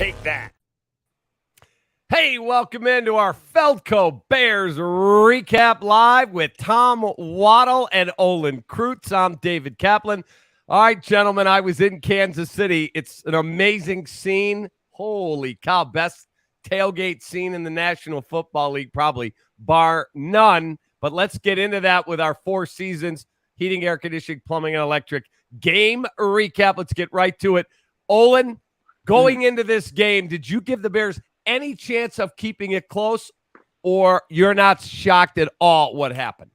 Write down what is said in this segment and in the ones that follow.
Take that. Hey, welcome into our Feldco Bears Recap Live with Tom Waddle and Olin Kreutz. I'm David Kaplan. All right, gentlemen, I was in Kansas City. It's an amazing scene. Holy cow, best tailgate scene in the National Football League, probably, bar none. But let's get into that with our Four Seasons heating, air conditioning, plumbing, and electric game recap. Let's get right to it. Olin, going into this game, did you give the Bears any chance of keeping it close, or you're not shocked at all what happened?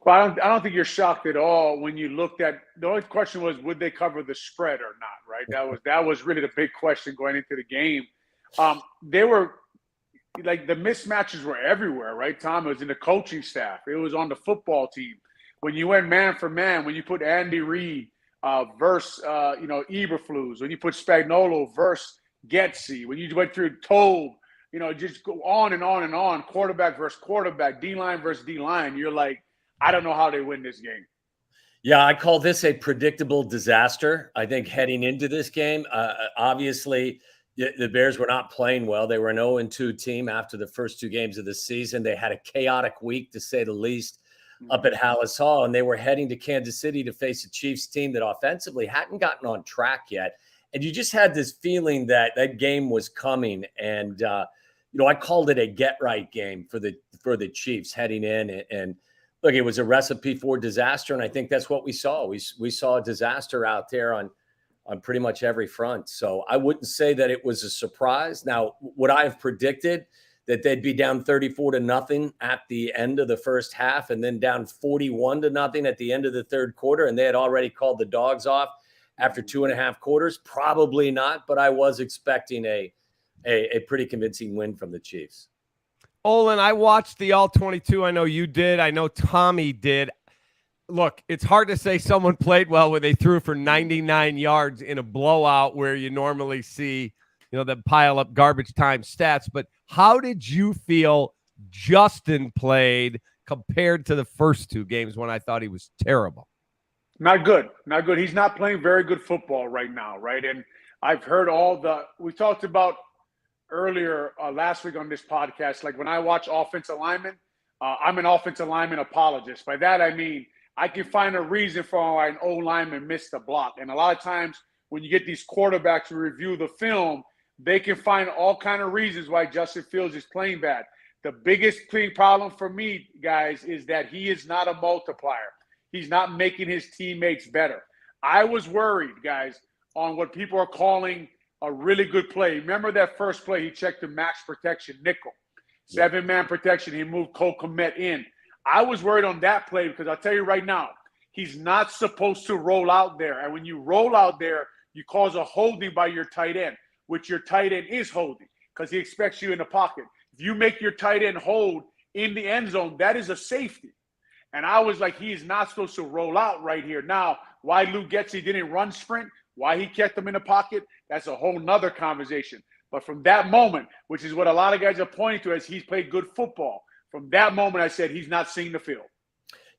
Well, I don't think you're shocked at all when you looked at – the only question was, would they cover the spread or not, right? That was really the big question going into the game. They were – like the mismatches were everywhere, right, Tom? It was in the coaching staff. It was on the football team. When you went man for man, when you put Andy Reid versus, Eberflus, when you put Spagnuolo versus Getsy, when you went through Tobe, just go on and on and on, quarterback versus quarterback, D-line versus D-line, you're like, I don't know how they win this game. Yeah, I call this a predictable disaster. I think heading into this game, obviously the Bears were not playing well. They were an 0-2 team after the first two games of the season. They had a chaotic week, to say the least, up at Hallis Hall, and they were heading to Kansas City to face a Chiefs team that offensively hadn't gotten on track yet. And you just had this feeling that that game was coming. And, I called it a get-right game for the Chiefs heading in. And look, it was a recipe for disaster, and I think that's what we saw. We saw a disaster out there on pretty much every front. So I wouldn't say that it was a surprise. Now, would I have predicted that they'd be down 34-0 at the end of the first half and then down 41-0 at the end of the third quarter, and they had already called the dogs off after 2.5 quarters? Probably not, but I was expecting a pretty convincing win from the Chiefs. Olin, I watched the All-22. I know you did. I know Tommy did. Look, it's hard to say someone played well when they threw for 99 yards in a blowout where you normally see, them pile up garbage time stats. But how did you feel Justin played compared to the first two games when I thought he was terrible? Not good. Not good. He's not playing very good football right now, right? And I've heard we talked about earlier last week on this podcast, like when I watch offensive linemen, I'm an offensive lineman apologist. By that, I mean, I can find a reason for why an O-lineman missed a block. And a lot of times when you get these quarterbacks to review the film, they can find all kind of reasons why Justin Fields is playing bad. The biggest problem for me, guys, is that he is not a multiplier. He's not making his teammates better. I was worried, guys, on what people are calling a really good play. Remember that first play, he checked the max protection nickel. 7-man protection, he moved Cole Kmet in. I was worried on that play because I'll tell you right now, he's not supposed to roll out there. And when you roll out there, you cause a holding by your tight end, which your tight end is holding because he expects you in the pocket. If you make your tight end hold in the end zone, that is a safety. And I was like, he is not supposed to roll out right here. Now, why Luke Getsy didn't run sprint, why he kept him in the pocket, that's a whole nother conversation. But from that moment, which is what a lot of guys are pointing to as he's played good football, from that moment I said he's not seeing the field.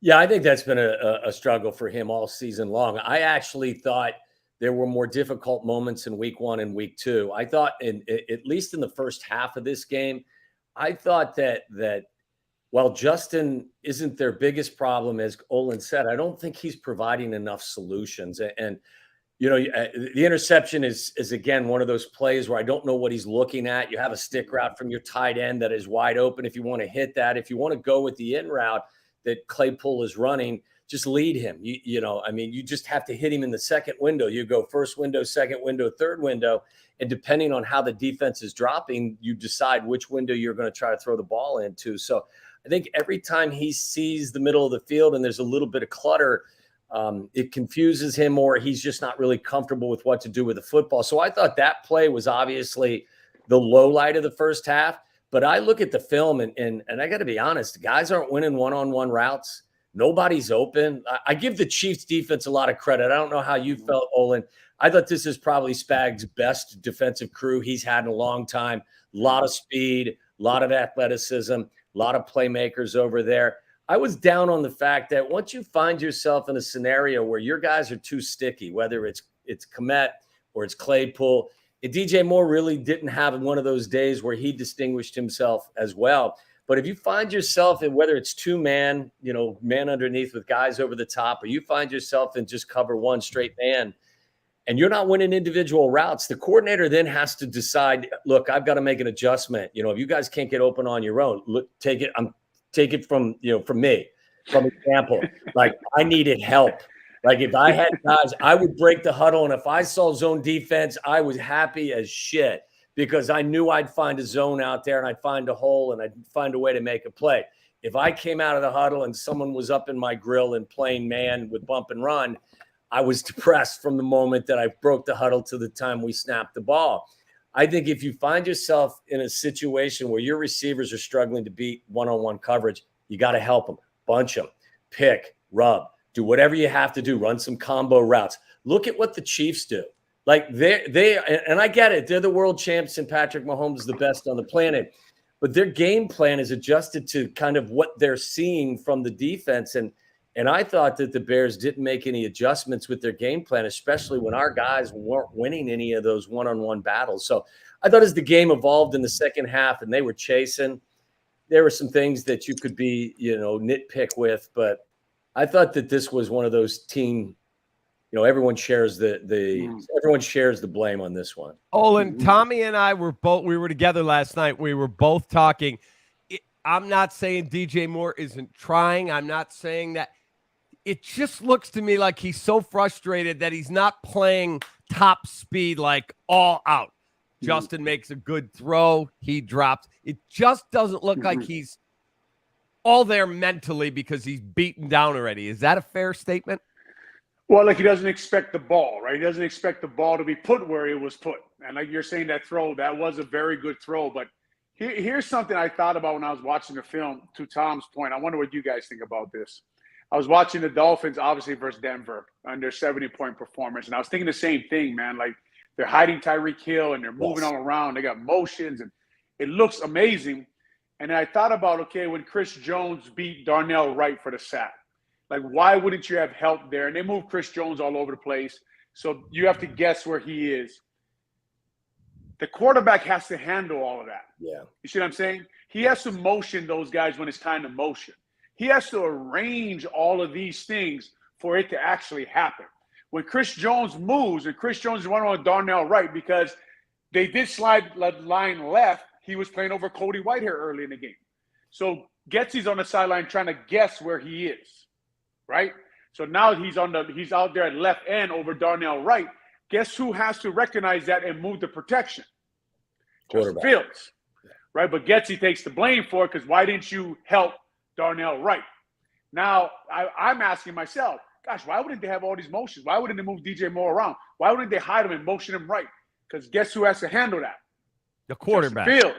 Yeah, I think that's been a struggle for him all season long. I actually thought there were more difficult moments in week 1 and week 2. I thought, at least in the first half of this game, I thought that while Justin isn't their biggest problem, as Olin said, I don't think he's providing enough solutions. And the interception is again one of those plays where I don't know what he's looking at. You have a stick route from your tight end that is wide open. If you want to hit that, if you want to go with the in route that Claypool is running, just lead him. You just have to hit him in the second window. You go first window, second window, third window, and depending on how the defense is dropping, you decide which window you're going to try to throw the ball into. So I think every time he sees the middle of the field and there's a little bit of clutter, it confuses him, or he's just not really comfortable with what to do with the football. So I thought that play was obviously the low light of the first half. But I look at the film and I got to be honest, guys aren't winning one-on-one routes. Nobody's open. I give the Chiefs defense a lot of credit. I don't know how you felt, Olin. I thought this is probably Spag's best defensive crew he's had in a long time. A lot of speed, a lot of athleticism, a lot of playmakers over there. I was down on the fact that once you find yourself in a scenario where your guys are too sticky, whether it's Kmet or it's Claypool, And DJ Moore really didn't have one of those days where he distinguished himself as well. But if you find yourself in, whether it's two-man, man underneath with guys over the top, or you find yourself in just cover one straight man, and you're not winning individual routes, the coordinator then has to decide, look, I've got to make an adjustment. If you guys can't get open on your own, look, take it from me, from example. Like, I needed help. Like, if I had guys, I would break the huddle. And if I saw zone defense, I was happy as shit because I knew I'd find a zone out there and I'd find a hole and I'd find a way to make a play. If I came out of the huddle and someone was up in my grill and playing man with bump and run, I was depressed from the moment that I broke the huddle to the time we snapped the ball. I think if you find yourself in a situation where your receivers are struggling to beat one-on-one coverage, you got to help them, bunch them, pick, rub, do whatever you have to do, run some combo routes. Look at what the Chiefs do. Like and I get it. They're the world champs and Patrick Mahomes is the best on the planet, but their game plan is adjusted to kind of what they're seeing from the defense. And I thought that the Bears didn't make any adjustments with their game plan, especially when our guys weren't winning any of those one-on-one battles. So I thought as the game evolved in the second half and they were chasing, there were some things that you could be, nitpick with. But I thought that this was one of those team, everyone shares everyone shares the blame on this one. Olin, Tommy and I we were together last night. We were both talking. I'm not saying DJ Moore isn't trying. I'm not saying that. It just looks to me like he's so frustrated that he's not playing top speed, like all out. Justin makes a good throw. He drops. It just doesn't look like he's all there mentally because he's beaten down already. Is that a fair statement? Well, like he doesn't expect the ball, right? He doesn't expect the ball to be put where it was put. And like you're saying, that throw, that was a very good throw. But here's something I thought about when I was watching the film, to Tom's point. I wonder what you guys think about this. I was watching the Dolphins, obviously, versus Denver on their 70-point performance. And I was thinking the same thing, man. Like, they're hiding Tyreek Hill and they're moving all around. They got motions and it looks amazing. And I thought about, okay, when Chris Jones beat Darnell Wright for the sack, like, why wouldn't you have help there? And they move Chris Jones all over the place. So you have to guess where he is. The quarterback has to handle all of that. Yeah. You see what I'm saying? He has to motion those guys when it's time to motion. He has to arrange all of these things for it to actually happen. When Chris Jones moves, and Chris Jones is running on Darnell Wright because they did slide line left, he was playing over Cody Whitehair early in the game. So Getsy's on the sideline trying to guess where he is, right? So now he's out there at left end over Darnell Wright. Guess who has to recognize that and move the protection? Justin Fields, right? But Getsy takes the blame for it because why didn't you help Darnell Wright? Now, I'm asking myself, gosh, why wouldn't they have all these motions? Why wouldn't they move DJ Moore around? Why wouldn't they hide him and motion him right? Because guess who has to handle that? The quarterback. Justin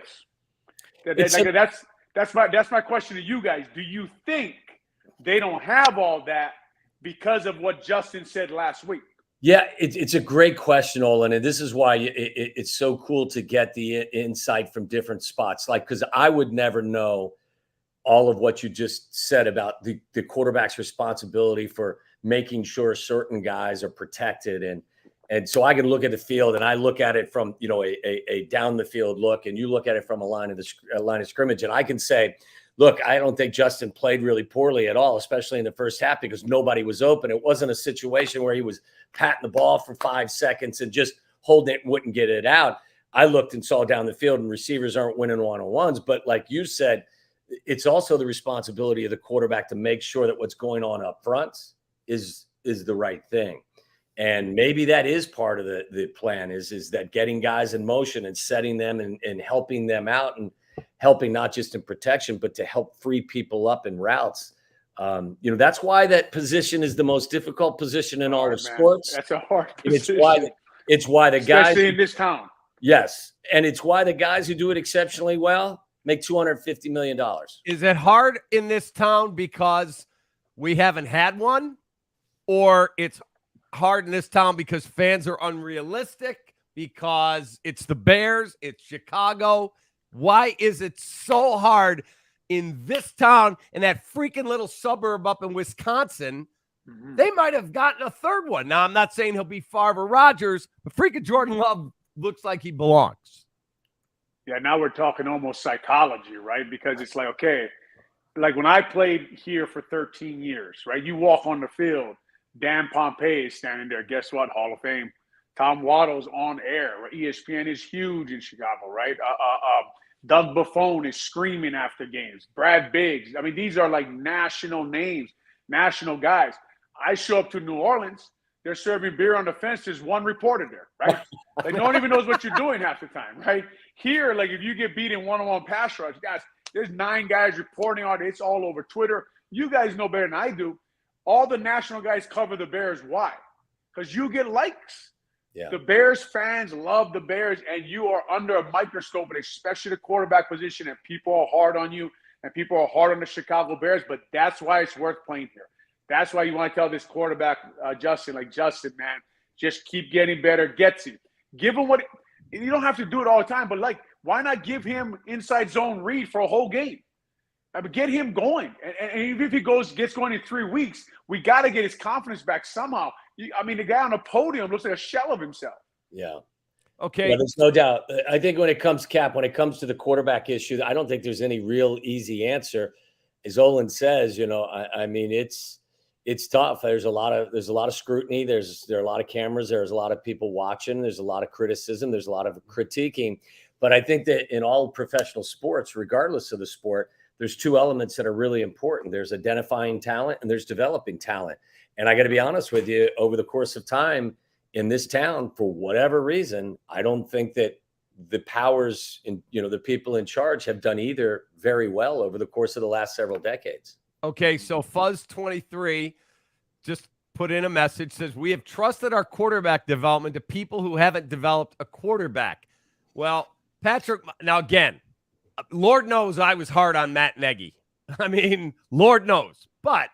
Fields. That's my question to you guys. Do you think they don't have all that because of what Justin said last week? Yeah, it's a great question, Olin, and this is why it's so cool to get the insight from different spots. Like, because I would never know all of what you just said about the quarterback's responsibility for making sure certain guys are protected. And so I can look at the field and I look at it from, a down the field look, and you look at it from a line of scrimmage. And I can say, look, I don't think Justin played really poorly at all, especially in the first half, because nobody was open. It wasn't a situation where he was patting the ball for 5 seconds and just holding it and wouldn't get it out. I looked and saw down the field, and receivers aren't winning one-on-ones. But like you said, it's also the responsibility of the quarterback to make sure that what's going on up front is the right thing. And maybe that is part of the plan is that getting guys in motion and setting them and helping them out and helping not just in protection, but to help free people up in routes. That's why that position is the most difficult position in all of sports. That's a hard position. It's why the guys, especially in this town. Yes. And it's why the guys who do it exceptionally well make $250 million. Is it hard in this town because we haven't had one? Or it's hard in this town because fans are unrealistic, because it's the Bears, it's Chicago? Why is it so hard in this town, in that freaking little suburb up in Wisconsin? They might have gotten a third one. Now, I'm not saying he'll be Favre or Rodgers, but freaking Jordan Love looks like he belongs. Yeah, now we're talking almost psychology, right? Because it's like, okay, like when I played here for 13 years, right? You walk on the field, Dan Pompei is standing there. Guess what? Hall of Fame. Tom Waddle's on air. ESPN is huge in Chicago, right? Doug Buffone is screaming after games. Brad Biggs. I mean, these are like national names, national guys. I show up to New Orleans. They're serving beer on the fence. There's one reporter there, right? Like, no one even knows what you're doing half the time, right? Here, like, if you get beat in one-on-one pass rush, guys, there's 9 guys reporting on it. It's all over Twitter. You guys know better than I do. All the national guys cover the Bears. Why? Because you get likes. Yeah. The Bears fans love the Bears, and you are under a microscope, and especially the quarterback position, and people are hard on you, and people are hard on the Chicago Bears, but that's why it's worth playing here. That's why you want to tell this quarterback, Justin, man, just keep getting better, gets it. Give him what – you don't have to do it all the time, but, like, why not give him inside zone read for a whole game? I mean, get him going. And even if he gets going in 3 weeks, we got to get his confidence back somehow. I mean, the guy on the podium looks like a shell of himself. Yeah. Okay. Yeah, there's no doubt. I think when it comes to the quarterback issue, I don't think there's any real easy answer. As Olin says, I mean, it's tough. There's a lot of scrutiny. There are a lot of cameras. There's a lot of people watching. There's a lot of criticism. There's a lot of critiquing. But I think that in all professional sports, regardless of the sport, there's 2 elements that are really important. There's identifying talent and there's developing talent. And I got to be honest with you, over the course of time in this town, for whatever reason, I don't think that the powers and, the people in charge have done either very well over the course of the last several decades. Okay, so Fuzz23 just put in a message, says, we have trusted our quarterback development to people who haven't developed a quarterback. Well, Patrick, now again, Lord knows I was hard on Matt Nagy. I mean, Lord knows. But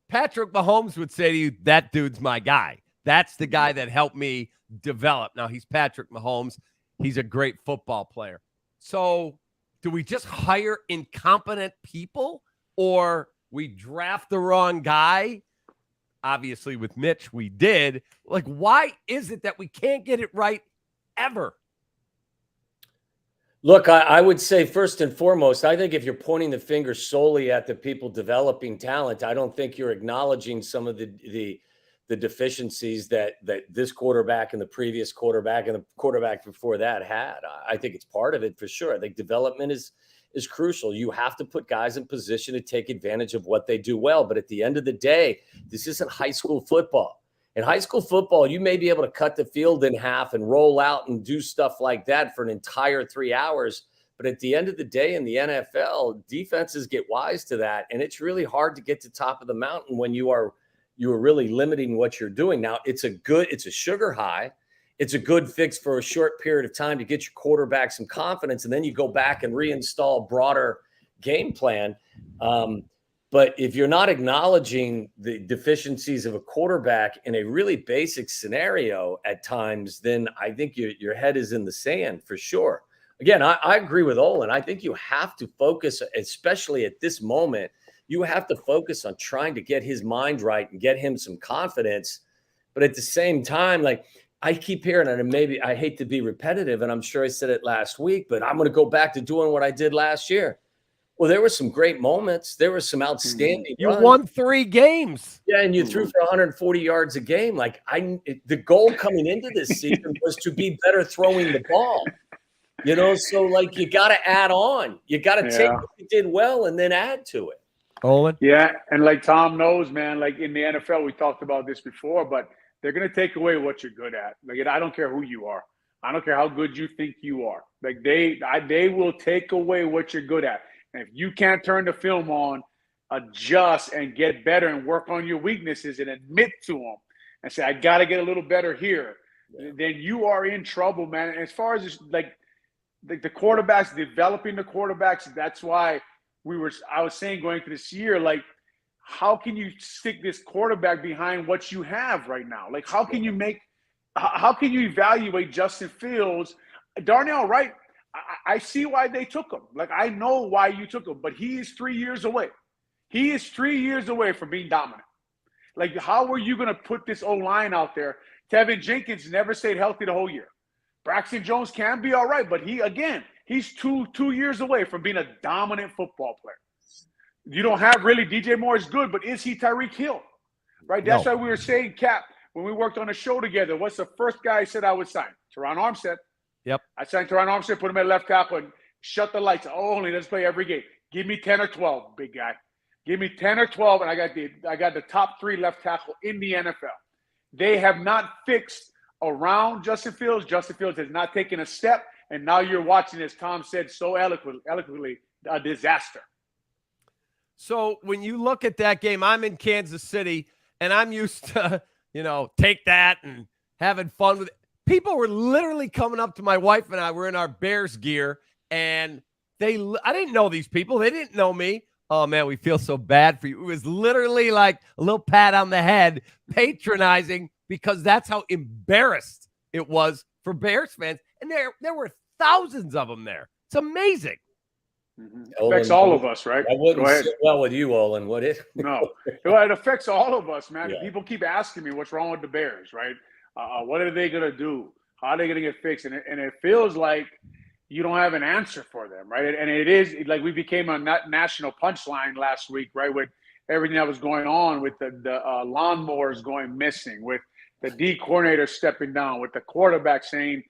Patrick Mahomes would say to you, that dude's my guy. That's the guy that helped me develop. Now, he's Patrick Mahomes. He's a great football player. So do we just hire incompetent people, or we draft the wrong guy? Obviously, with Mitch, we did. Like, why is it that we can't get it right ever? Look, I would say first and foremost, I think if you're pointing the finger solely at the people developing talent, I don't think you're acknowledging some of the deficiencies that this quarterback and the previous quarterback and the quarterback before that had. I think it's part of it for sure. I think development is crucial. You have to put guys in position to take advantage of what they do well. But at the end of the day, this isn't high school football. In high school football, you may be able to cut the field in half and roll out and do stuff like that for an entire 3 hours. But at the end of the day in the NFL, defenses get wise to that. And it's really hard to get to top of the mountain when you are really limiting what you're doing. Now, it's a sugar high. It's a good fix for a short period of time to get your quarterback some confidence. And then you go back and reinstall a broader game plan. But if you're not acknowledging the deficiencies of a quarterback in a really basic scenario at times, then I think your head is in the sand for sure. Again, I agree with Olin. I think you have to focus, especially at this moment, you have to focus on trying to get his mind right and get him some confidence. But at the same time, like I keep hearing it, and maybe I hate to be repetitive, and I'm sure I said it last week, but I'm going to go back to doing what I did last year. Well, there were some great moments. There were some outstanding You runs. won 3 games. Yeah, and you threw for 140 yards a game. Like the goal coming into this season was to be better throwing the ball. So like you got to add on. You got to take what you did well and then add to it. Olin? Yeah, and like Tom knows, man, like in the NFL, we talked about this before, but they're going to take away what you're good at. Like, I don't care who you are. I don't care how good you think you are. Like they will take away what you're good at. And if you can't turn the film on, adjust and get better and work on your weaknesses and admit to them and say, I got to get a little better here, then you are in trouble, man. And as far as like the quarterbacks, developing the quarterbacks, that's why I was saying going into this year, like, how can you stick this quarterback behind what you have right now? Like, how can you evaluate Justin Fields? Darnell Wright, I see why they took him. Like, I know why you took him, but he is 3 years away. He is 3 years away from being dominant. Like, how are you going to put this O-line out there? Tevin Jenkins never stayed healthy the whole year. Braxton Jones can be all right, but he's two years away from being a dominant football player. You don't have really DJ Moore is good, but is he Tyreek Hill? Right? That's why we were saying, Cap, when we worked on a show together, what's the first guy I said I would sign? Teron Armstead. Yep. I signed Teron Armstead, put him at left tackle, and shut the lights. Oh, only let's play every game. Give me 10 or 12, big guy. Give me 10 or 12, and I got the top 3 left tackle in the NFL. They have not fixed around Justin Fields. Justin Fields has not taken a step, and now you're watching, as Tom said so eloquently, a disaster. So when you look at that game, I'm in Kansas City, and I'm used to, take that and having fun with it. People were literally coming up to my wife and I. We're in our Bears gear, and I didn't know these people. They didn't know me. Oh, man, we feel so bad for you. It was literally like a little pat on the head, patronizing, because that's how embarrassed it was for Bears fans. And there were thousands of them there. It's amazing. Mm-hmm. It affects all of us, right? I wouldn't sit well with you, Olin, would it? No. It affects all of us, man. Yeah. People keep asking me what's wrong with the Bears, right? What are they going to do? How are they going to get fixed? And it feels like you don't have an answer for them, right? And it is like we became a national punchline last week, right? With everything that was going on, with the lawnmowers going missing, with the D coordinator stepping down, with the quarterback saying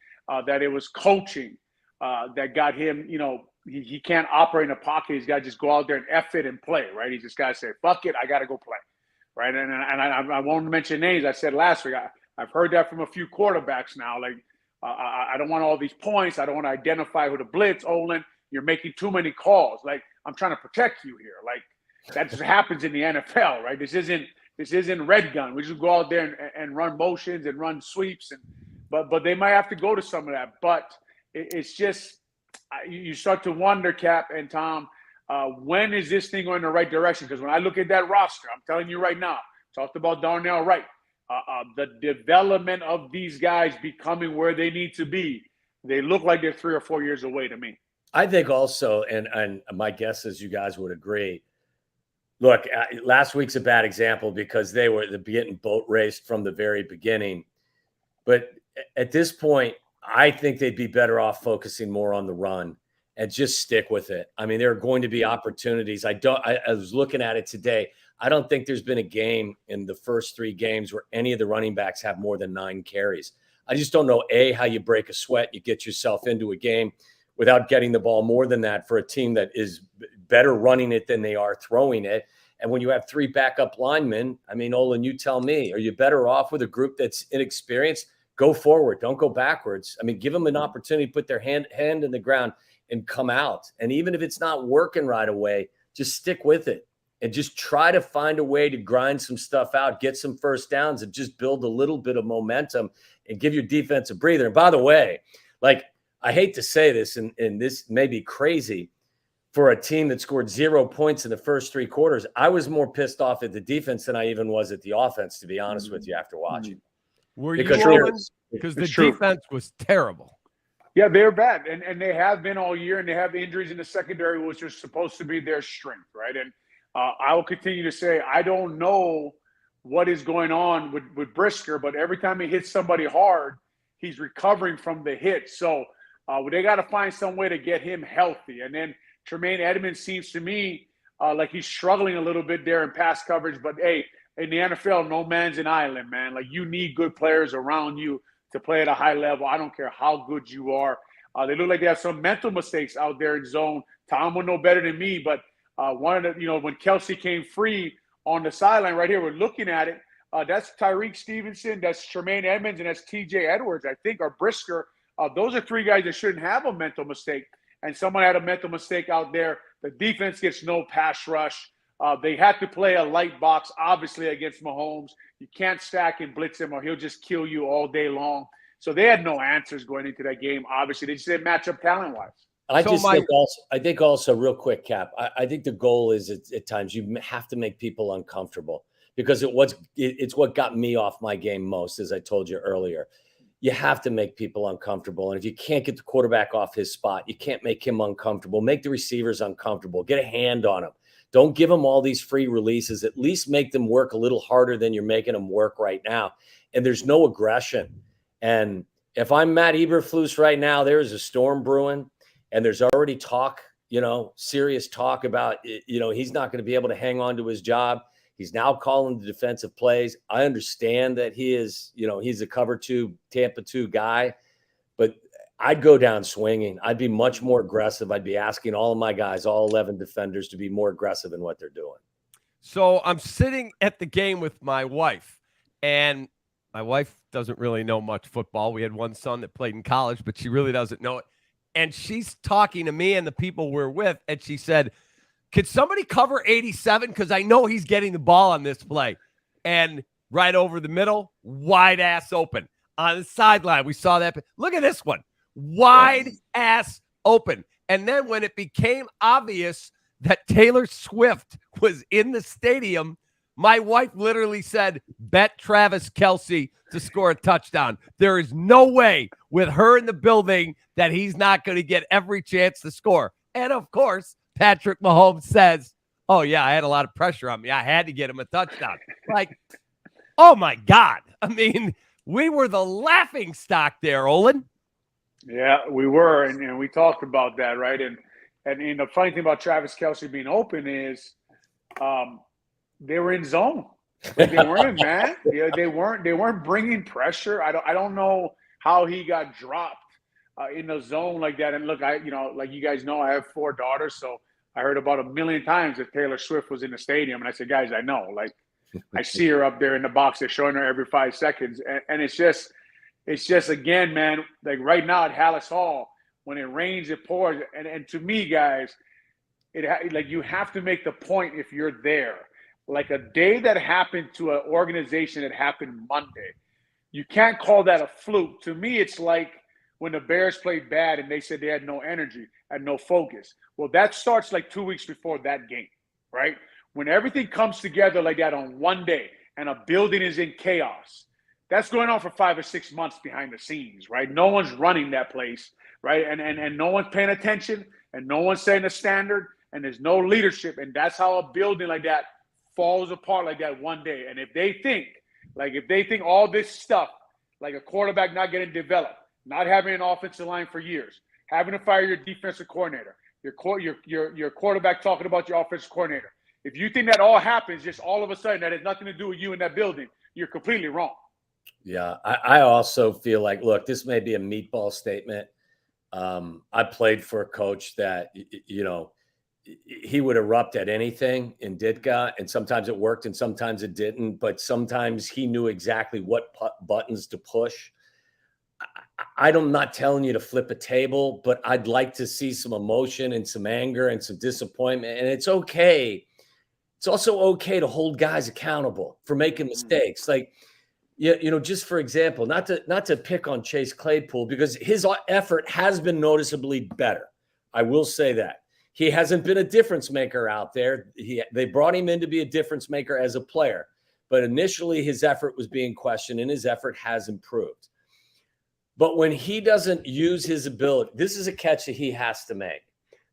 that it was coaching that got him, he can't operate in a pocket. He's got to just go out there and F it and play, right? He's just got to say, fuck it, I got to go play, right? And I won't mention names. I said last week, I've heard that from a few quarterbacks now, like, I don't want all these points. I don't want to identify who to blitz. Olin, you're making too many calls. Like, I'm trying to protect you here. Like, that just happens in the NFL, right? This isn't red gun. We just go out there and run motions and run sweeps, but they might have to go to some of that. But it's just you start to wonder, Cap and Tom, when is this thing going in the right direction? Because when I look at that roster, I'm telling you right now, talked about Darnell Wright. The development of these guys becoming where they need to be, they look like they're 3 or 4 years away to me. I think also, and my guess is you guys would agree, look, last week's a bad example because they were getting boat raced from the very beginning. But at this point, I think they'd be better off focusing more on the run and just stick with it. I mean, there are going to be opportunities. I was looking at it today. I don't think there's been a game in the first 3 games where any of the running backs have more than 9 carries. I just don't know, how you break a sweat, you get yourself into a game without getting the ball more than that for a team that is better running it than they are throwing it. And when you have 3 backup linemen, I mean, Olin, you tell me, are you better off with a group that's inexperienced? Go forward. Don't go backwards. I mean, give them an opportunity to put their hand in the ground and come out. And even if it's not working right away, just stick with it. And just try to find a way to grind some stuff out, get some first downs, and just build a little bit of momentum and give your defense a breather. And by the way, like, I hate to say this, and this may be crazy for a team that scored 0 points in the first 3 quarters. I was more pissed off at the defense than I even was at the offense, to be honest with you, after watching. Were because you? Because the defense was terrible. Yeah, they're bad. And they have been all year, and they have injuries in the secondary, which are supposed to be their strength, right? And I will continue to say, I don't know what is going on with Brisker, but every time he hits somebody hard, he's recovering from the hit. So they got to find some way to get him healthy. And then Tremaine Edmonds seems to me like he's struggling a little bit there in pass coverage. But, hey, in the NFL, no man's an island, man. Like, you need good players around you to play at a high level. I don't care how good you are. They look like they have some mental mistakes out there in zone. Tom will know better than me, but one of the, when Kelsey came free on the sideline right here, we're looking at it. That's Tyreek Stevenson, that's Tremaine Edmonds, and that's TJ Edwards, I think, or Brisker. Those are 3 guys that shouldn't have a mental mistake. And someone had a mental mistake out there. The defense gets no pass rush. They had to play a light box, obviously, against Mahomes. You can't stack and blitz him or he'll just kill you all day long. So they had no answers going into that game. Obviously, they just didn't match up talent-wise. I think also real quick, Cap, I think the goal is at times you have to make people uncomfortable because it's what got me off my game most, as I told you earlier. You have to make people uncomfortable. And if you can't get the quarterback off his spot, you can't make him uncomfortable. Make the receivers uncomfortable. Get a hand on him. Don't give them all these free releases. At least make them work a little harder than you're making them work right now. And there's no aggression. And if I'm Matt Eberflus right now, there is a storm brewing, and there's already talk, serious talk about, he's not going to be able to hang on to his job. He's now calling the defensive plays. I understand that he is, he's a cover 2, Tampa 2 guy, but I'd go down swinging. I'd be much more aggressive. I'd be asking all of my guys, all 11 defenders, to be more aggressive in what they're doing. So I'm sitting at the game with my wife, and my wife doesn't really know much football. We had one son that played in college, but she really doesn't know it. And she's talking to me and the people we're with, and she said, could somebody cover 87? Because I know he's getting the ball on this play. And right over the middle, wide ass open. On the sideline, we saw that. Look at this one. Wide ass open. And then when it became obvious that Taylor Swift was in the stadium, my wife literally said, bet Travis Kelce to score a touchdown. There is no way with her in the building that he's not going to get every chance to score. And of course, Patrick Mahomes says, oh yeah, I had a lot of pressure on me. I had to get him a touchdown. Like, oh my God. I mean, we were the laughing stock there, Olin. Yeah, we were. And we talked about that, right? And the funny thing about Travis Kelce being open is, they were in zone. Like they weren't, man. Yeah, they weren't bringing pressure. I don't know how he got dropped in the zone like that. And look, like you guys know, I have 4 daughters, so I heard about 1 million times that Taylor Swift was in the stadium, and I said, guys, I know. Like, I see her up there in the box. They're showing her every 5 seconds, and it's just again, man. Like right now at Hallis Hall, when it rains, it pours, and to me, guys, like you have to make the point if you're there. Like a day that happened to an organization that happened Monday, you can't call that a fluke. To me, it's like when the Bears played bad and they said they had no energy and no focus. Well, that starts like 2 weeks before that game, right? When everything comes together like that on one day and a building is in chaos, that's going on for 5 or 6 months behind the scenes, right? No one's running that place, right? And no one's paying attention, and no one's setting a standard, and there's no leadership. And that's how a building like that falls apart like that one day. And if they think all this stuff, like a quarterback not getting developed, not having an offensive line for years, having to fire your defensive coordinator, your quarterback talking about your offensive coordinator, if you think that all happens just all of a sudden, that has nothing to do with you in that building, you're completely wrong. Yeah, I also feel like, look, this may be a meatball statement. I played for a coach that, he would erupt at anything in Ditka, and sometimes it worked and sometimes it didn't, but sometimes he knew exactly what buttons to push. I'm not telling you to flip a table, but I'd like to see some emotion and some anger and some disappointment. And it's okay. It's also okay to hold guys accountable for making mistakes. Like, just for example, not to pick on Chase Claypool, because his effort has been noticeably better. I will say that. He hasn't been a difference maker out there. They brought him in to be a difference maker as a player, but initially his effort was being questioned, and his effort has improved. But when he doesn't use his ability, this is a catch that he has to make.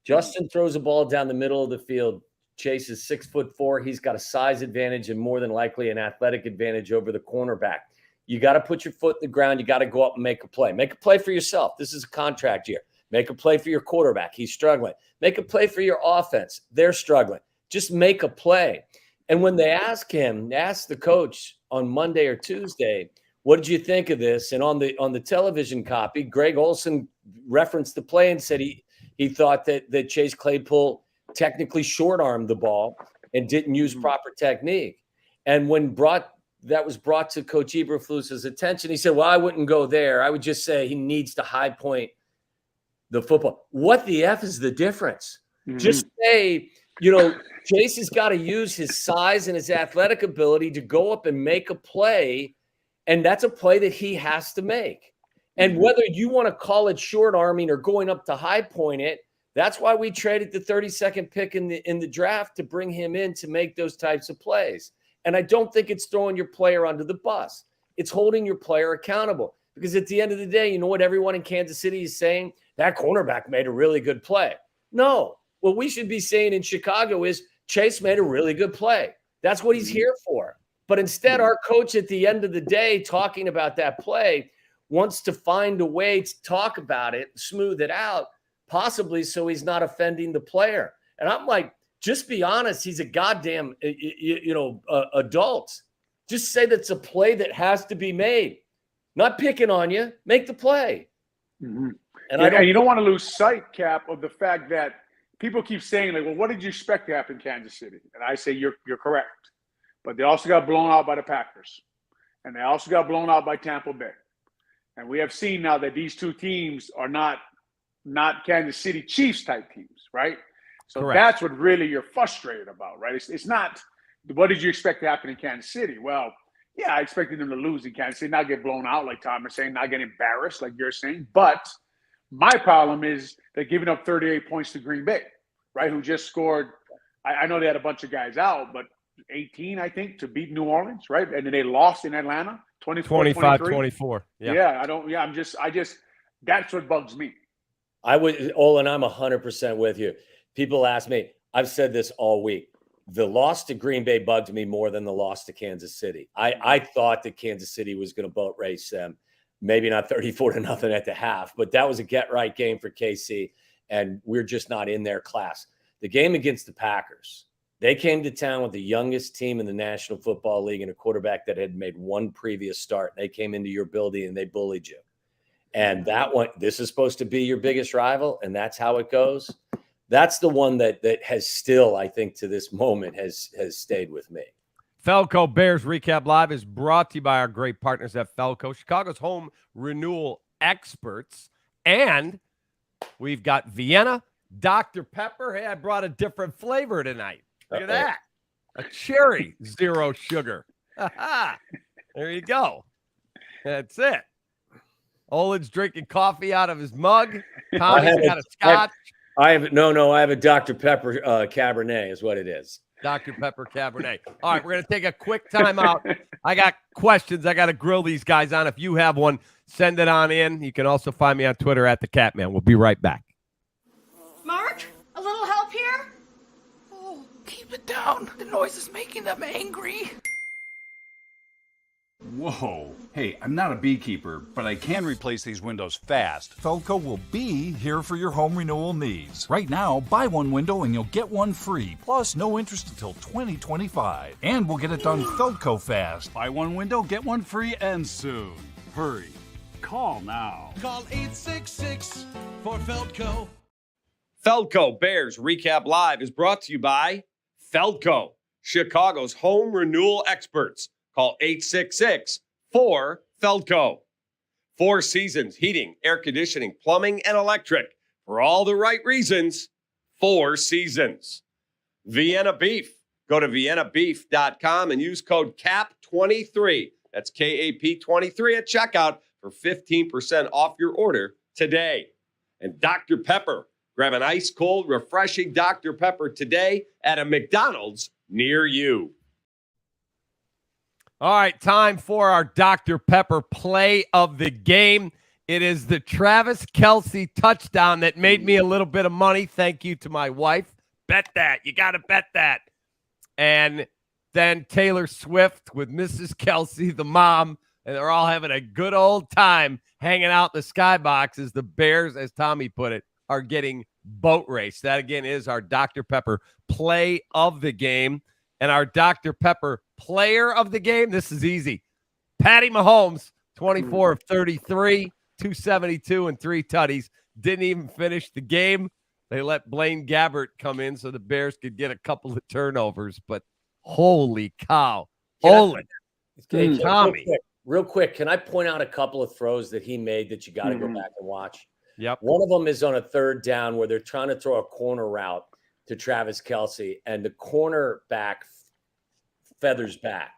Justin throws a ball down the middle of the field. Chase is 6'4". He's got a size advantage and more than likely an athletic advantage over the cornerback. You got to put your foot in the ground. You got to go up and make a play. Make a play for yourself. This is a contract year. Make a play for your quarterback. He's struggling. Make a play for your offense. They're struggling. Just make a play. And when they ask the coach on Monday or Tuesday, what did you think of this? And on the television copy, Greg Olsen referenced the play and said he thought that Chase Claypool technically short-armed the ball and didn't use proper technique. And when that was brought to Coach Eberflus's attention, he said, well, I wouldn't go there. I would just say he needs to high point the football. What the F is the difference? Just say, Chase has got to use his size and his athletic ability to go up and make a play, and that's a play that he has to make. And whether you want to call it short arming or going up to high point it, that's why we traded the 32nd pick in the draft to bring him in to make those types of plays. And I don't think it's throwing your player under the bus. It's holding your player accountable. Because at the end of the day, you know what everyone in Kansas City is saying? That cornerback made a really good play. No. What we should be saying in Chicago is Chase made a really good play. That's what he's here for. But instead, our coach at the end of the day talking about that play, wants to find a way to talk about it, smooth it out, possibly so he's not offending the player. And I'm like, just be honest. He's a goddamn, adult. Just say that's a play that has to be made. Not picking on you. Make the play. Mm-hmm. And you don't want to lose sight, Cap, of the fact that people keep saying, like, well, what did you expect to happen in Kansas City? And I say you're correct. But they also got blown out by the Packers. And they also got blown out by Tampa Bay. And we have seen now that these two teams are not Kansas City Chiefs type teams, right? So Correct. That's what really you're frustrated about, right? It's not, what did you expect to happen in Kansas City? Well, yeah, I expected them to lose in Kansas City, not get blown out like Tom is saying, not get embarrassed like you're saying. But my problem is they're giving up 38 points to Green Bay, right? Who just scored. I know they had a bunch of guys out, but 18, I think, to beat New Orleans, right? And then they lost in Atlanta, 25-24. Yeah. That's what bugs me. Olin, I'm 100% with you. People ask me, I've said this all week. The loss to Green Bay bugged me more than the loss to Kansas City. I thought that Kansas City was going to boat race them, maybe not 34-0 at the half, but that was a get-right game for KC, and we're just not in their class. The game against the Packers, they came to town with the youngest team in the National Football League and a quarterback that had made one previous start. They came into your building and they bullied you. And that one, this is supposed to be your biggest rival, and that's how it goes. That's the one that has still, I think, to this moment has stayed with me. Feldco Bears Recap Live is brought to you by our great partners at Feldco, Chicago's home renewal experts. And we've got Vienna, Dr. Pepper. Hey, I brought a different flavor tonight. Look at that. A cherry, zero sugar. There you go. That's it. Olin's drinking coffee out of his mug. Tommy's got a scotch. I have a Dr. Pepper Cabernet is what it is. Dr. Pepper Cabernet. All right, we're going to take a quick timeout. I got questions I got to grill these guys on. If you have one, send it on in. You can also find me on Twitter at the Catman. We'll be right back. Mark, a little help here? Oh, keep it down. The noise is making them angry. Whoa. Hey, I'm not a beekeeper, but I can replace these windows fast. Feldco will be here for your home renewal needs. Right now, buy one window and you'll get one free, plus no interest until 2025. And we'll get it done Feldco fast. Buy one window, get one free, and soon. Hurry. Call now. Call 866 for Feldco. Feldco Bears Recap Live is brought to you by Feldco, Chicago's home renewal experts. Call 866-4-FELDCO. 4 Seasons Heating, Air Conditioning, Plumbing, and Electric. For all the right reasons, 4 Seasons. Vienna Beef. Go to viennabeef.com and use code CAP23. That's KAP23 at checkout for 15% off your order today. And Dr. Pepper. Grab an ice-cold, refreshing Dr. Pepper today at a McDonald's near you. All right, time for our Dr. Pepper play of the game. It is the Travis Kelce touchdown that made me a little bit of money. Thank you to my wife. Bet that. You got to bet that. And then Taylor Swift with Mrs. Kelce, the mom, and they're all having a good old time hanging out in the skybox as the Bears, as Tommy put it, are getting boat race. That, again, is our Dr. Pepper play of the game. And our Dr. Pepper player of the game, this is easy. Patty Mahomes, 24 of 33, 272 and 3 tutties. Didn't even finish the game. They let Blaine Gabbert come in so the Bears could get a couple of turnovers. But holy cow. Olin. Tommy. Real quick, can I point out a couple of throws that he made that you got to go back and watch? Yep. One of them is on a third down where they're trying to throw a corner route to Travis Kelce, and the cornerback feathers back.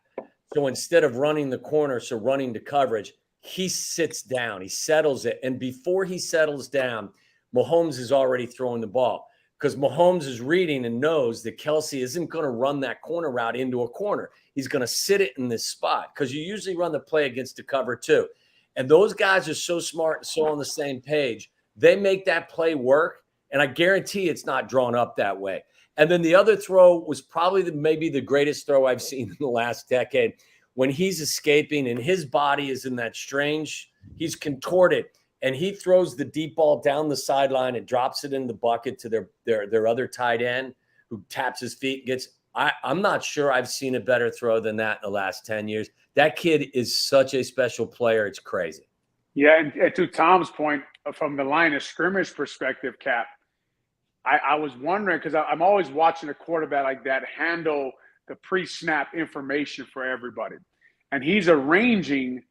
So instead of running the corner, running to coverage, he sits down. He settles it. And before he settles down, Mahomes is already throwing the ball because Mahomes is reading and knows that Kelce isn't going to run that corner route into a corner. He's going to sit it in this spot because you usually run the play against the cover too. And those guys are so smart and so on the same page. They make that play work. And I guarantee it's not drawn up that way. And then the other throw was probably maybe the greatest throw I've seen in the last decade when he's escaping and his body is in that strange, he's contorted, and he throws the deep ball down the sideline and drops it in the bucket to their other tight end who taps his feet and gets. I'm not sure I've seen a better throw than that in the last 10 years. That kid is such a special player. It's crazy. Yeah, and to Tom's point, from the line of scrimmage perspective, Cap, I was wondering, because I'm always watching a quarterback like that handle the pre-snap information for everybody. And he's arranging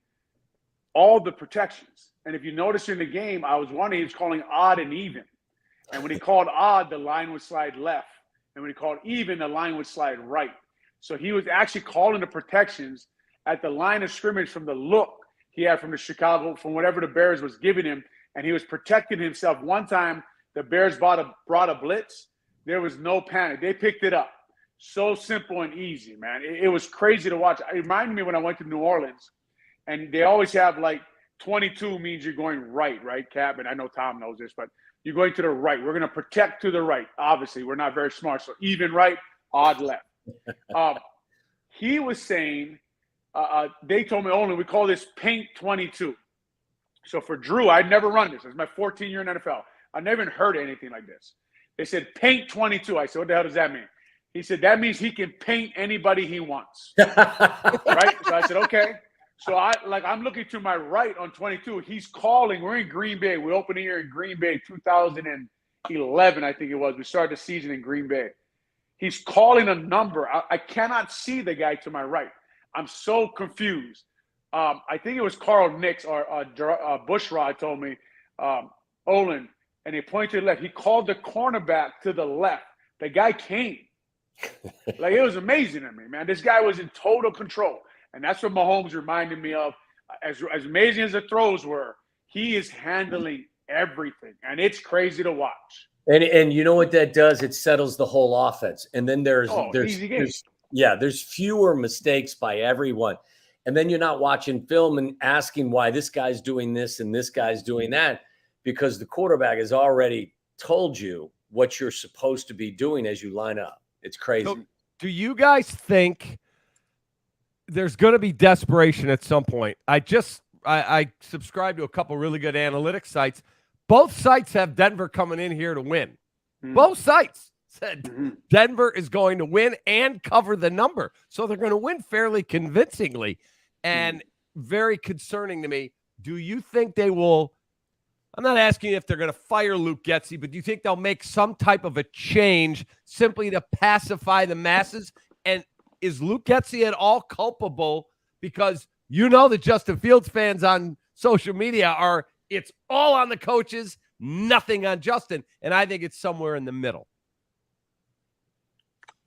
all the protections. And if you notice in the game, I was wondering, he was calling odd and even. And when he called odd, the line would slide left. And when he called even, the line would slide right. So he was actually calling the protections at the line of scrimmage from the look he had from the Chicago, from whatever the Bears was giving him. And he was protecting himself. One time, the Bears brought a blitz. There was no panic. They picked it up. So simple and easy, man. It was crazy to watch. It reminded me when I went to New Orleans, and they always have like 22 means you're going right, Cap? And I know Tom knows this, but you're going to the right. We're going to protect to the right. Obviously, we're not very smart. So even right, odd left. He was saying, they told me, Olin, we call this paint 22. So for Drew, I'd never run this. It's my 14 year in NFL. I never even heard anything like this. They said paint 22. I said, what the hell does that mean? He said, that means he can paint anybody he wants. Right? So I said, okay. So I'm looking to my right on 22. He's calling. We're in Green Bay. We opened here in Green Bay 2011, I think it was. We started the season in Green Bay. He's calling a number. I cannot see the guy to my right. I'm so confused. I think it was Carl Nix or Bushrod told me, Olin, and he pointed to the left. He called the cornerback to the left. The guy came. Like, it was amazing to me, man. This guy was in total control. And that's what Mahomes reminded me of. As amazing as the throws were, he is handling everything. And it's crazy to watch. And you know what that does? It settles the whole offense. And then there's fewer mistakes by everyone. And then you're not watching film and asking why this guy's doing this and this guy's doing that, because the quarterback has already told you what you're supposed to be doing as you line up. It's crazy. So, do you guys think there's going to be desperation at some point? I subscribe to a couple really good analytics sites. Both sites have Denver coming in here to win. Both sites said Denver is going to win and cover the number. So they're going to win fairly convincingly. And very concerning to me. Do you think they will? I'm not asking if they're going to fire Luke Getsy, but do you think they'll make some type of a change simply to pacify the masses? And is Luke Getsy at all culpable? Because you know the Justin Fields fans on social media it's all on the coaches, nothing on Justin. And I think it's somewhere in the middle.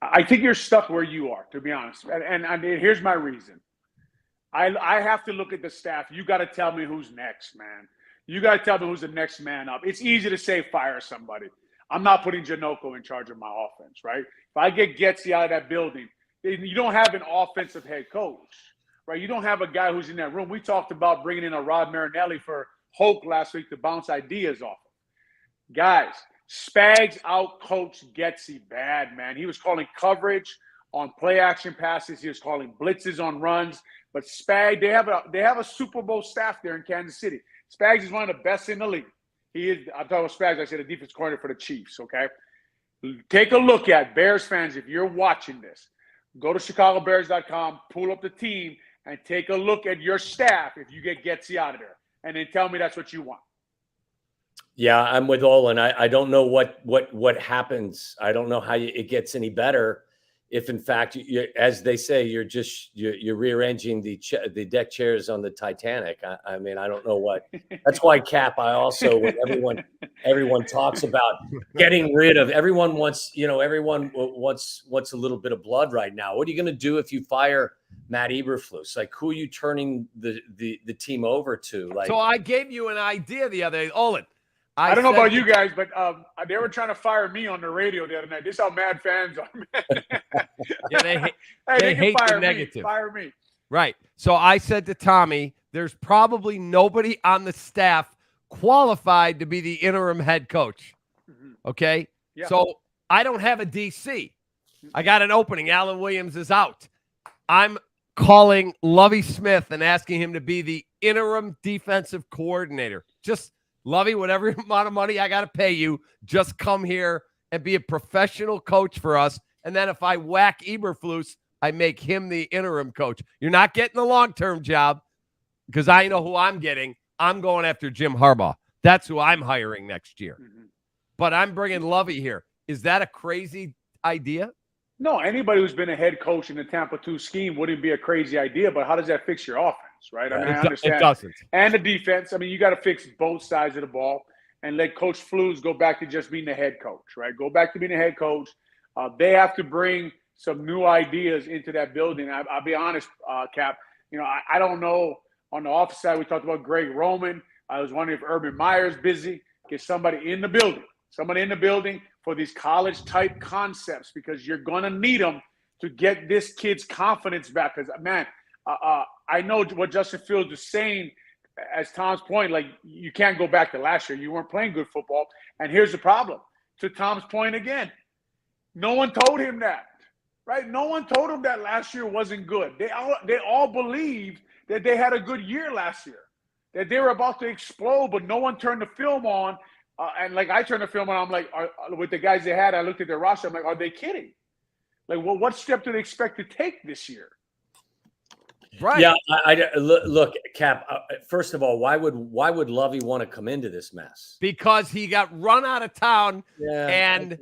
I think you're stuck where you are, to be honest. And here's my reason. I have to look at the staff. You got to tell me who's next, man. You got to tell me who's the next man up. It's easy to say fire somebody. I'm not putting Janocko in charge of my offense, right? If I get Getsy out of that building, you don't have an offensive head coach, right? You don't have a guy who's in that room. We talked about bringing in a Rod Marinelli for Hoke last week to bounce ideas off of. Guys, Spags out-coached Getsy bad, man. He was calling coverage on play-action passes. He was calling blitzes on runs. But Spags, they have a Super Bowl staff there in Kansas City. Spags is one of the best in the league. I'm talking about Spags. I said a defense coordinator for the Chiefs, okay? Take a look at Bears fans. If you're watching this, go to ChicagoBears.com, pull up the team, and take a look at your staff if you get Getsy out of there. And then tell me that's what you want. Yeah, I'm with Olin. I don't know what happens. I don't know how it gets any better if, in fact, as they say, you're rearranging the deck chairs on the Titanic. I mean, I don't know what. That's why, Cap. I also, when everyone talks about getting rid of, everyone wants a little bit of blood right now. What are you going to do if you fire Matt Eberflus? Like, who are you turning the team over to? Like, so I gave you an idea the other day, Olin. I don't know about you guys, but they were trying to fire me on the radio the other night. This is how mad fans are, man. Yeah, they hate the negative. Fire me. Right. So I said to Tommy, there's probably nobody on the staff qualified to be the interim head coach. Okay? Yeah. So I don't have a DC. I got an opening. Alan Williams is out. I'm calling Lovie Smith and asking him to be the interim defensive coordinator. Just, Lovie, whatever amount of money I got to pay you, just come here and be a professional coach for us. And then if I whack Eberflus, I make him the interim coach. You're not getting the long-term job because I know who I'm getting. I'm going after Jim Harbaugh. That's who I'm hiring next year. But I'm bringing Lovie here. Is that a crazy idea? No, anybody who's been a head coach in the Tampa 2 scheme wouldn't be a crazy idea, but how does that fix your offense, right? I mean, I understand. It doesn't. And the defense, I mean, you got to fix both sides of the ball and let Coach Flus go back to just being the head coach, right? Go back to being the head coach. They have to bring some new ideas into that building. I'll be honest, Cap, you know, I don't know. On the office side, we talked about Greg Roman. I was wondering if Urban Meyer's busy. Get somebody in the building for these college-type concepts because you're going to need them to get this kid's confidence back. Because, man, I know what Justin Fields is saying as Tom's point, like, you can't go back to last year. You weren't playing good football. And here's the problem. To Tom's point again, no one told him that, right? No one told him that last year wasn't good. They all believed that they had a good year last year, that they were about to explode, but no one turned the film on. And like I turned the film on, I'm like, with the guys they had, I looked at their roster, I'm like, are they kidding? Like, well, what step do they expect to take this year? Right. Yeah, look, Cap. First of all, why would Lovie want to come into this mess? Because he got run out of town, and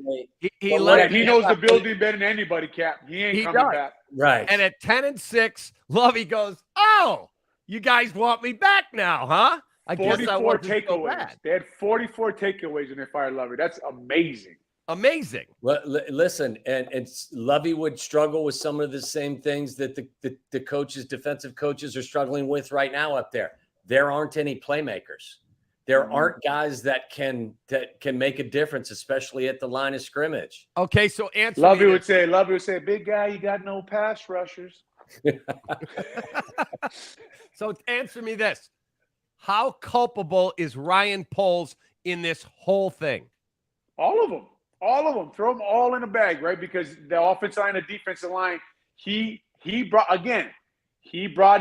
he knows the building better than anybody, Cap. He ain't coming back. Right. And at 10-6, Lovie goes, "Oh, you guys want me back now, huh?" I guess 44 takeaways. They had 44 takeaways when they fired Lovie. That's amazing. Amazing. Well, listen, and Lovie would struggle with some of the same things that the coaches, defensive coaches, are struggling with right now up there. There aren't any playmakers. There aren't guys that can make a difference, especially at the line of scrimmage. Okay, so answer. Lovie would say, "Big guy, you got no pass rushers." So answer me this: how culpable is Ryan Poles in this whole thing? All of them. Throw them all in a bag, right? Because the offensive line and defensive line, he brought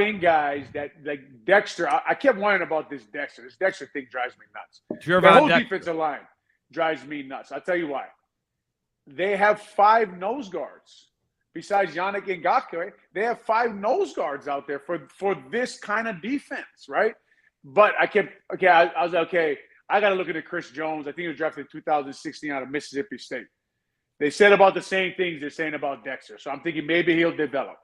in guys that, like Dexter. I kept wondering about this Dexter. This Dexter thing drives me nuts. The whole defensive line drives me nuts. I'll tell you why. They have 5 nose guards. Besides Yannick Ngakoue, right? They have 5 nose guards out there for this kind of defense, right? But I was like, okay, I got to look at Chris Jones. I think he was drafted in 2016 out of Mississippi State. They said about the same things they're saying about Dexter. So I'm thinking maybe he'll develop.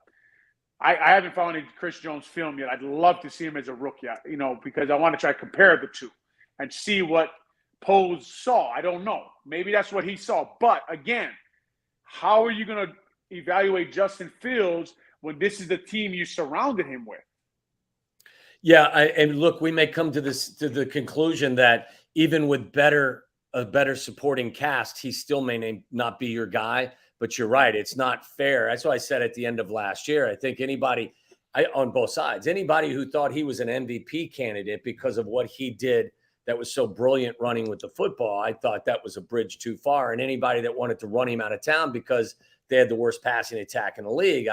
I haven't found any Chris Jones film yet. I'd love to see him as a rookie, you know, because I want to try to compare the two and see what Poles saw. I don't know. Maybe that's what he saw. But again, how are you going to evaluate Justin Fields when this is the team you surrounded him with? Yeah, and look, we may come to the conclusion that even with a better supporting cast, he still may not be your guy. But you're right; it's not fair. That's what I said at the end of last year. I think anybody on both sides, anybody who thought he was an MVP candidate because of what he did that was so brilliant running with the football, I thought that was a bridge too far. And anybody that wanted to run him out of town because they had the worst passing attack in the league,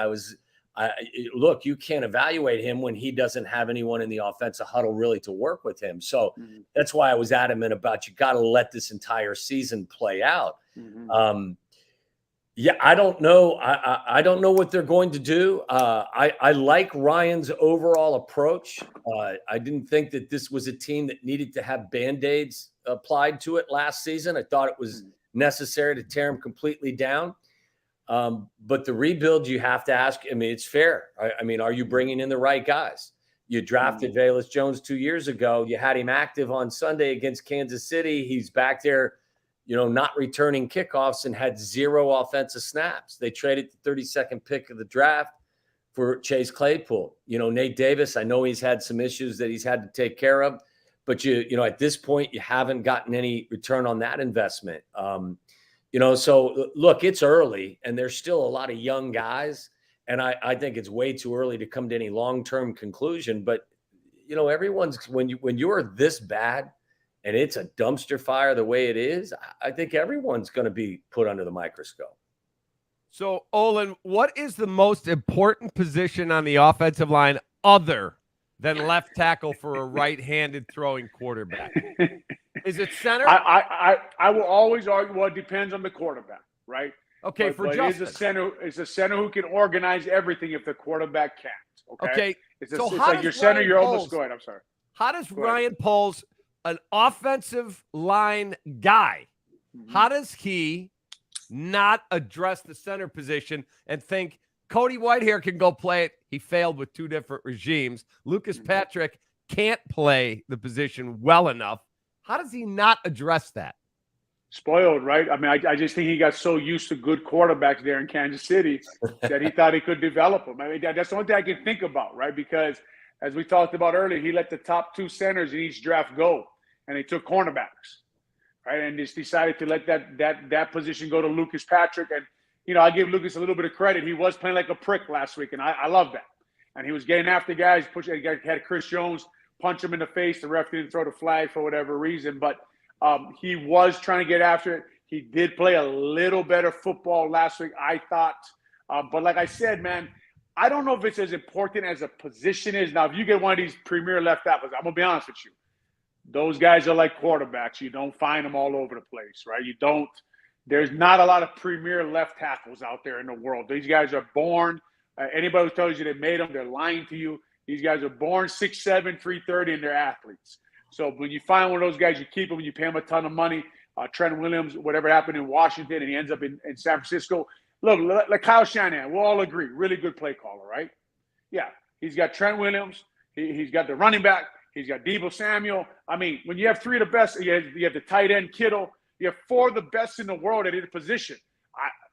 look, you can't evaluate him when he doesn't have anyone in the offensive huddle really to work with him. So that's why I was adamant about you got to let this entire season play out. Yeah, I don't know. I don't know what they're going to do. I like Ryan's overall approach. I didn't think that this was a team that needed to have Band-Aids applied to it last season. I thought it was necessary to tear them completely down. But the rebuild, you have to ask, I mean, it's fair. I mean, are you bringing in the right guys? You drafted Velus Jones 2 years ago. You had him active on Sunday against Kansas City. He's back there, you know, not returning kickoffs and had 0 offensive snaps. They traded the 32nd pick of the draft for Chase Claypool. You know, Nate Davis, I know he's had some issues that he's had to take care of, but you know, at this point, you haven't gotten any return on that investment. You know, so look, it's early and there's still a lot of young guys. And I think it's way too early to come to any long-term conclusion. But, you know, when you're this bad and it's a dumpster fire the way it is, I think everyone's going to be put under the microscope. So, Olin, what is the most important position on the offensive line other than left tackle for a right-handed throwing quarterback? Is it center? I will always argue. Well, it depends on the quarterback, right? Okay, but Justin. Is a center who can organize everything if the quarterback can't. Okay. It's like your center. You're almost go ahead. I'm sorry. How does Ryan Poles, an offensive line guy, how does he not address the center position and think Cody Whitehair can go play it? He failed with 2 different regimes. Lucas Patrick can't play the position well enough. How does he not address that? Spoiled, right? I mean, I just think he got so used to good quarterbacks there in Kansas City that he thought he could develop them. I mean, that's the only thing I can think about, right? Because as we talked about earlier, he let the top 2 centers in each draft go, and he took cornerbacks, right? And just decided to let that position go to Lucas Patrick. And, you know, I give Lucas a little bit of credit. He was playing like a prick last week, and I love that. And he was getting after guys, had Chris Jones punch him in the face. The ref didn't throw the flag for whatever reason, but he was trying to get after it. He did play a little better football last week, I thought. But like I said, man, I don't know if it's as important as a position is. Now, if you get one of these premier left tackles, I'm going to be honest with you. Those guys are like quarterbacks. You don't find them all over the place, right? There's not a lot of premier left tackles out there in the world. These guys are born. Anybody who tells you they made them, they're lying to you. These guys are born 6'7", 330, and they're athletes. So when you find one of those guys, you keep them, you pay them a ton of money. Trent Williams, whatever happened in Washington, and he ends up in San Francisco. Look, like Kyle Shanahan, we'll all agree, really good play caller, right? Yeah, he's got Trent Williams. He's got the running back. He's got Deebo Samuel. I mean, when you have 3 of the best, you have the tight end, Kittle. You have 4 of the best in the world at either position.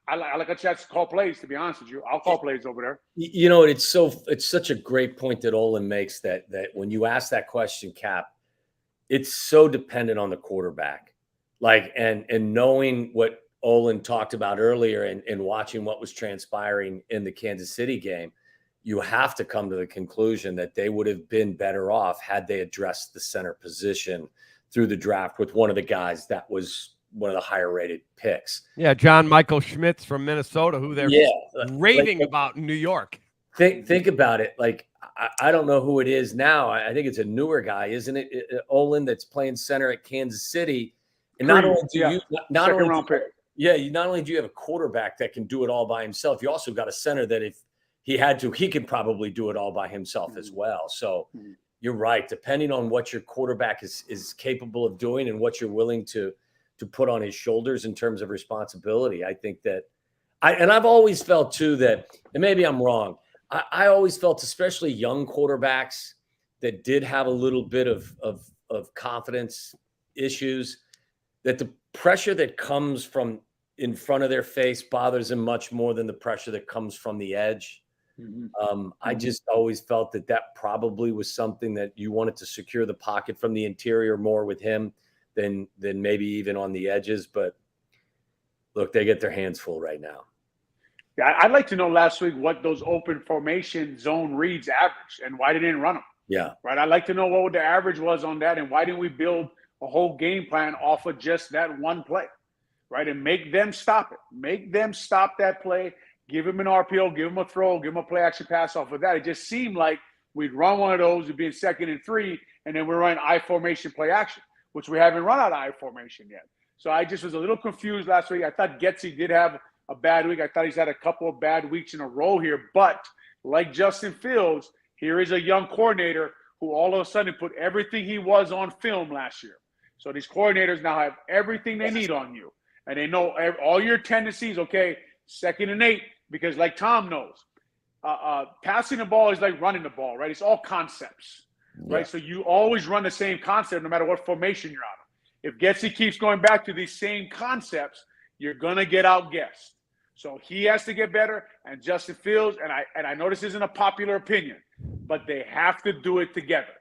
I like a chance to call plays, to be honest with you. I'll call plays over there. You know, it's such a great point that Olin makes that when you ask that question, Cap, it's so dependent on the quarterback. Like, and knowing what Olin talked about earlier and watching what was transpiring in the Kansas City game, you have to come to the conclusion that they would have been better off had they addressed the center position through the draft with one of the guys that was one of the higher rated picks. Yeah, John Michael Schmitz from Minnesota, who they're raving about in New York. Think about it. Like, I don't know who it is now. I think it's a newer guy, isn't it? Olin, that's playing center at Kansas City. And not only do you not only do you have a quarterback that can do it all by himself, you also got a center that if he had to, he can probably do it all by himself as well. So you're right. Depending on what your quarterback is capable of doing and what you're willing to put on his shoulders in terms of responsibility, I think that I've always felt too that, and maybe I'm wrong, I always felt, especially young quarterbacks that did have a little bit of confidence issues, that the pressure that comes from in front of their face bothers them much more than the pressure that comes from the edge. I just always felt that probably was something that you wanted to secure the pocket from the interior more with him than maybe even on the edges. But look, they get their hands full right now. Yeah, I'd like to know last week what those open formation zone reads average and why they didn't run them. Yeah. Right. I'd like to know what the average was on that and why didn't we build a whole game plan off of just that one play, right? And make them stop it. Make them stop that play. Give him an RPO, give him a throw, give him a play action pass off of that. It just seemed like we'd run one of those, it'd be in 2nd and 3, and then we're running I formation play action, which we haven't run out of I formation yet. So I just was a little confused last week. I thought Getsy did have a bad week. I thought he's had a couple of bad weeks in a row here. But like Justin Fields, here is a young coordinator who all of a sudden put everything he was on film last year. So these coordinators now have everything they need on you. And they know all your tendencies, okay, 2nd and 8, because like Tom knows, passing the ball is like running the ball, right? It's all concepts, right? So you always run the same concept no matter what formation you're on. If Getsy keeps going back to these same concepts, you're going to get outguessed. So he has to get better, and Justin Fields, and I know this isn't a popular opinion, but they have to do it together.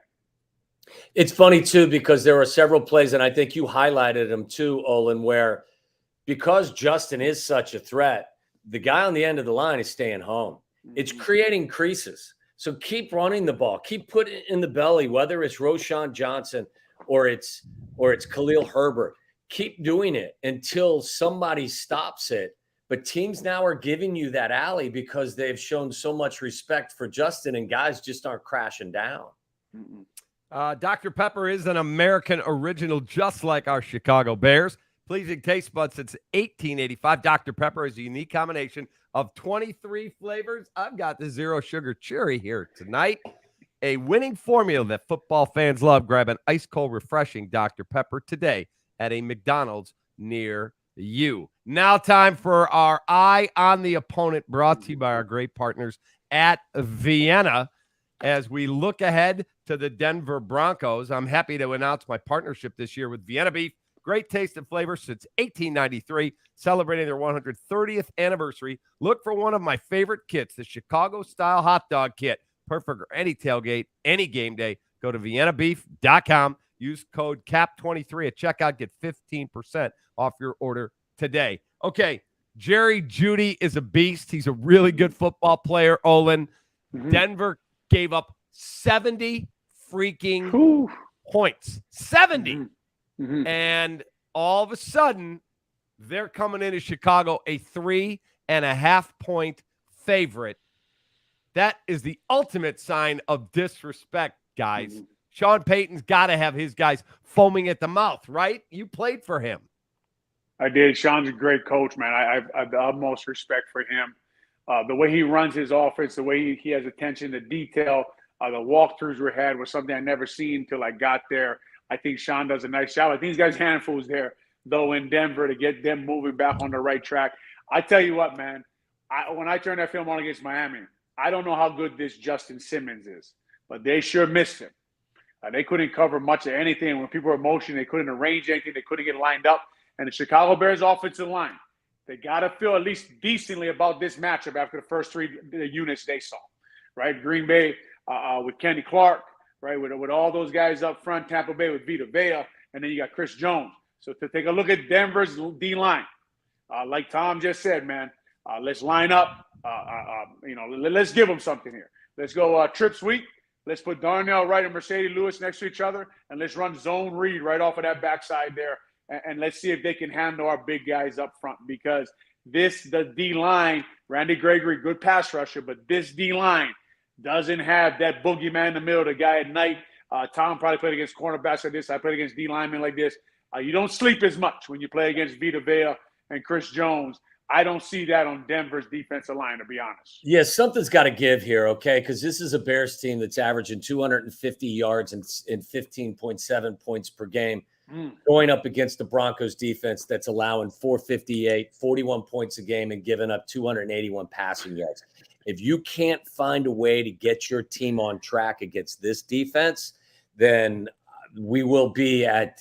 It's funny, too, because there are several plays, and I think you highlighted them, too, Olin, where because Justin is such a threat, the guy on the end of the line is staying home. It's creating creases. So keep running the ball. Keep putting it in the belly, whether it's Roshan Johnson or it's Khalil Herbert. Keep doing it until somebody stops it. But teams now are giving you that alley because they've shown so much respect for Justin, and guys just aren't crashing down. Dr. Pepper is an American original, just like our Chicago Bears. Pleasing taste buds since 1885. Dr. Pepper is a unique combination of 23 flavors. I've got the zero sugar cherry here tonight. A winning formula that football fans love. Grab an ice cold, refreshing Dr. Pepper today at a McDonald's near you. Now, time for our Eye on the Opponent, brought to you by our great partners at Vienna. As we look ahead to the Denver Broncos, I'm happy to announce my partnership this year with Vienna Beef. Great taste and flavor since 1893, celebrating their 130th anniversary. Look for one of my favorite kits, the Chicago-style hot dog kit. Perfect for any tailgate, any game day. Go to viennabeef.com. Use code CAP23 at checkout. Get 15% off your order today. Okay, Jerry Jeudy is a beast. He's a really good football player, Olin. Denver gave up 70 freaking points. 70. And all of a sudden, they're coming into Chicago a 3.5-point favorite. That is the ultimate sign of disrespect, guys. Sean Payton's got to have his guys foaming at the mouth, right? You played for him. I did. Sean's a great coach, man. I have the utmost respect for him. The way he runs his offense, the way he has attention to detail, the walkthroughs we had was something I never seen until I got there. I think Sean does a nice job. I think he's got his handfuls there, though, in Denver to get them moving back on the right track. I tell you what, man, when I turned that film on against Miami, I don't know how good this Justin Simmons is, but they sure missed him. They couldn't cover much of anything. When people were motioning, they couldn't arrange anything. They couldn't get lined up. And the Chicago Bears offensive line, they got to feel at least decently about this matchup after the first three units they saw, right? Green Bay with Kenny Clark, right, with all those guys up front, Tampa Bay with Vita Vea, and then you got Chris Jones. So to take a look at Denver's D-line, like Tom just said, man, let's line up. Let's give them something here. Let's go trip sweep. Let's put Darnell Wright and Mercedes Lewis next to each other, and let's run zone read right off of that backside there. And let's see if they can handle our big guys up front, because the D-line, Randy Gregory, good pass rusher, but this D-line doesn't have that boogeyman in the middle, the guy at night. Tom probably played against cornerbacks like this. I played against D-linemen like this. You don't sleep as much when you play against Vita Vea and Chris Jones. I don't see that on Denver's defensive line, to be honest. Yeah, something's got to give here, okay? Because this is a Bears team that's averaging 250 yards and 15.7 points per game, going up against the Broncos defense that's allowing 458, 41 points a game, and giving up 281 passing yards. If you can't find a way to get your team on track against this defense, then we will be at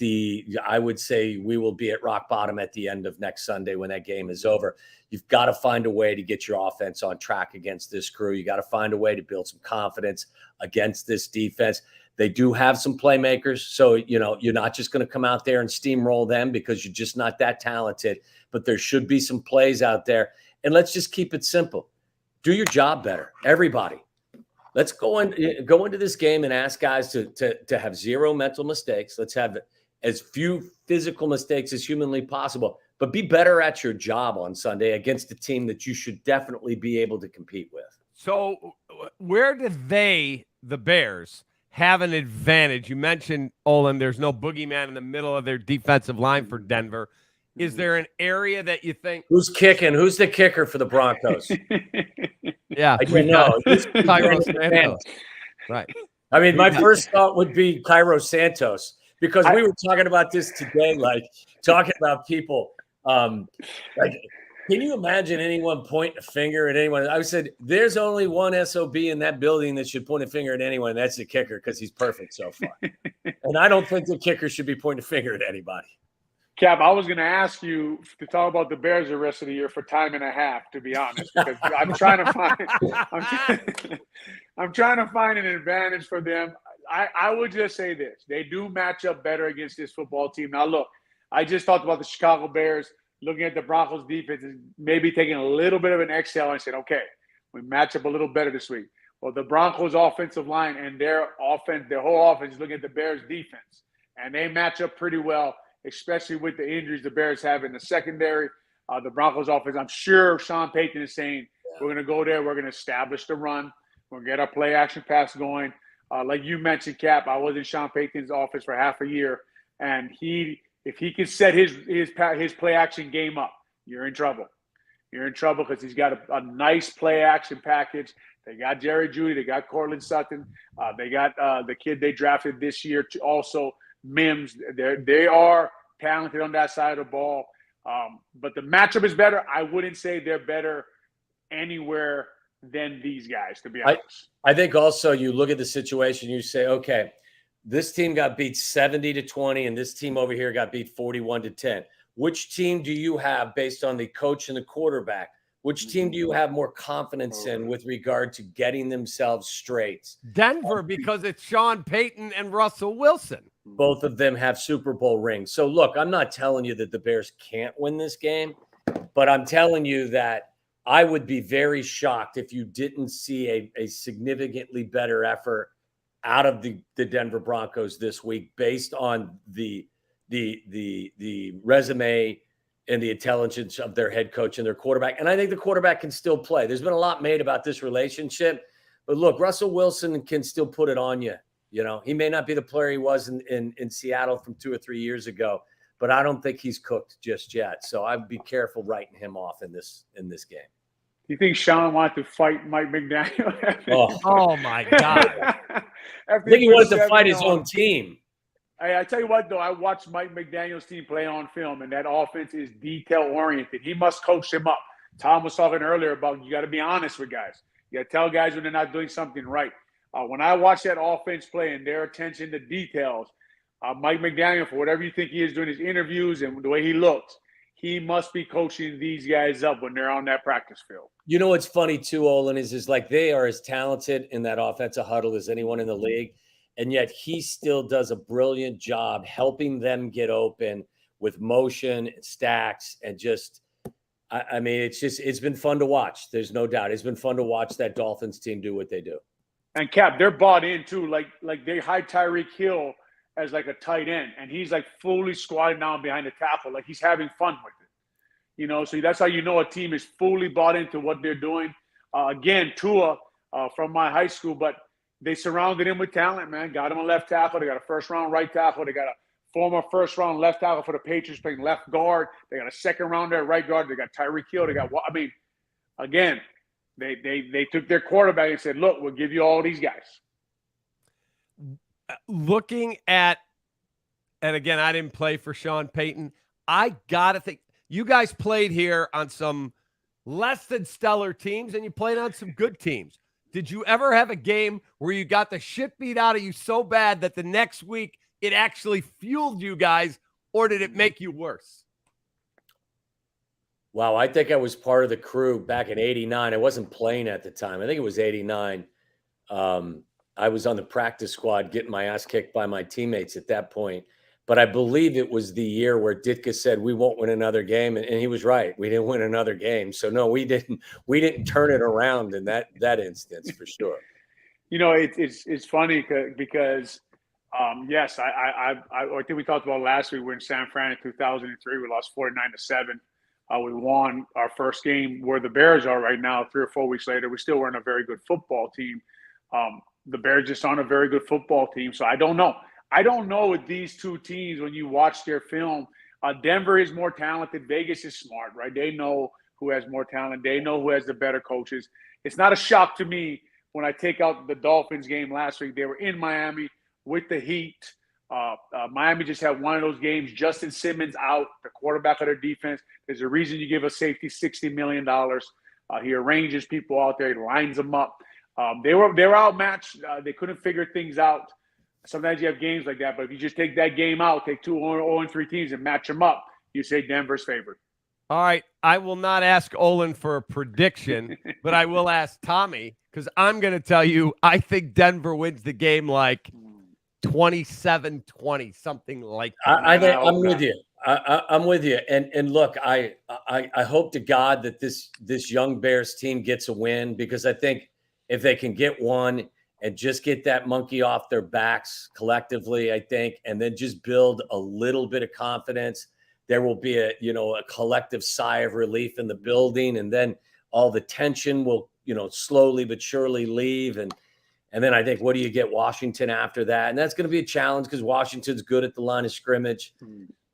rock bottom at the end of next Sunday when that game is over. You've got to find a way to get your offense on track against this crew. You got to find a way to build some confidence against this defense. They do have some playmakers, so you're not just going to come out there and steamroll them because you're just not that talented, but there should be some plays out there. And let's just keep it simple. Do your job better, everybody. Let's go into this game and ask guys to have zero mental mistakes. Let's have as few physical mistakes as humanly possible, but be better at your job on Sunday against a team that you should definitely be able to compete with. So where do the Bears, have an advantage? You mentioned, Olin, there's no boogeyman in the middle of their defensive line for Denver. Is there an area that you think? Who's kicking? Who's the kicker for the Broncos? Yeah. Cairo Santos. Right. I mean, my first thought would be Cairo Santos, because we were talking about this today, talking about people. Can you imagine anyone pointing a finger at anyone? I said, there's only one SOB in that building that should point a finger at anyone. That's the kicker, because he's perfect so far. And I don't think the kicker should be pointing a finger at anybody. Cap, I was going to ask you to talk about the Bears the rest of the year for time and a half, to be honest, because I'm trying to find an advantage for them. I would just say this. They do match up better against this football team. Now, look, I just talked about the Chicago Bears looking at the Broncos defense and maybe taking a little bit of an exhale and said, okay, we match up a little better this week. Well, the Broncos offensive line and their whole offense is looking at the Bears defense, and they match up pretty well, especially with the injuries the Bears have in the secondary. The Broncos offense, I'm sure Sean Payton is saying, we're going to go there. We're going to establish the run. We're going to get our play action pass going. Like you mentioned, Cap, I was in Sean Payton's office for half a year, and if he can set his play action game up, you're in trouble. You're in trouble because he's got a nice play action package. They got Jerry Jeudy. They got Cortland Sutton. They got the kid they drafted this year, also Mims. They are talented on that side of the ball. But the matchup is better. I wouldn't say they're better anywhere than these guys, to be honest. I think also you look at the situation, you say, okay, this team got beat 70-20, and this team over here got beat 41-10. Which team do you have based on the coach and the quarterback? Which team do you have more confidence in with regard to getting themselves straight? Denver, because it's Sean Payton and Russell Wilson. Both of them have Super Bowl rings. So, look, I'm not telling you that the Bears can't win this game, but I'm telling you that I would be very shocked if you didn't see a significantly better effort out of the Denver Broncos this week based on the resume and the intelligence of their head coach and their quarterback. And I think the quarterback can still play. There's been a lot made about this relationship, but look, Russell Wilson can still put it on you. You know, he may not be the player he was in Seattle from 2 or 3 years ago, but I don't think he's cooked just yet. So I'd be careful writing him off in this game. You think Sean wanted to fight Mike McDaniel? Oh my God. I think he wanted to fight his own team. I tell you what, though, I watched Mike McDaniel's team play on film, and that offense is detail-oriented. He must coach them up. Tom was talking earlier about you got to be honest with guys. You got to tell guys when they're not doing something right. When I watch that offense play and their attention to details, Mike McDaniel, for whatever you think he is doing his interviews and the way he looks, he must be coaching these guys up when they're on that practice field. You know what's funny too, Olin, is like they are as talented in that offensive huddle as anyone in the league. And yet he still does a brilliant job helping them get open with motion and stacks and just, I mean, it's been fun to watch. There's no doubt. It's been fun to watch that Dolphins team do what they do. And Cap, they're bought in too. Like they hide Tyreek Hill as like a tight end, and he's like fully squatted down behind the tackle. Like he's having fun with it. You know, so that's how you know a team is fully bought into what they're doing. Again, Tua from my high school, but they surrounded him with talent, man. Got him a left tackle. They got a first-round right tackle. They got a former first-round left tackle for the Patriots playing left guard. They got a second-rounder at right guard. They got Tyreek Hill. They got – I mean, again, they took their quarterback and said, look, we'll give you all these guys. Looking at – and, again, I didn't play for Sean Payton. I got to think – you guys played here on some less than stellar teams, and you played on some good teams. Did you ever have a game where you got the shit beat out of you so bad that the next week it actually fueled you guys, or did it make you worse? Wow, I think I was part of the crew back in '89. I wasn't playing at the time. I think it was '89. I was on the practice squad getting my ass kicked by my teammates at that point. But I believe it was the year where Ditka said we won't win another game, and he was right. We didn't win another game. So no, we didn't turn it around in that instance for sure. You know, it's funny because yes, I think we talked about last week. We're in San Fran in 2003. We lost 49-7. We won our first game where the Bears are right now. 3 or 4 weeks later, we still weren't a very good football team. The Bears just aren't a very good football team. So I don't know. I don't know with these two teams when you watch their film. Denver is more talented. Vegas is smart, right? They know who has more talent. They know who has the better coaches. It's not a shock to me when I take out the Dolphins game last week. They were in Miami with the Heat. Miami just had one of those games. Justin Simmons out, the quarterback of their defense. There's a reason you give a safety $60 million. He arranges people out there. He lines them up. They were outmatched. They couldn't figure things out. Sometimes you have games like that, but if you just take that game out, take 2 0-3 teams and match them up, you say Denver's favored. All right. I will not ask Olin for a prediction, but I will ask Tommy because I'm going to tell you I think Denver wins the game like 27-20, something like that. I'm with you. I'm with you. And look, I hope to God that this young Bears team gets a win because I think if they can get one and just get that monkey off their backs collectively, I think, and then just build a little bit of confidence, there will be a collective sigh of relief in the building, and then all the tension will, slowly but surely leave. And then I think, what do you get? Washington after that? And that's going to be a challenge because Washington's good at the line of scrimmage.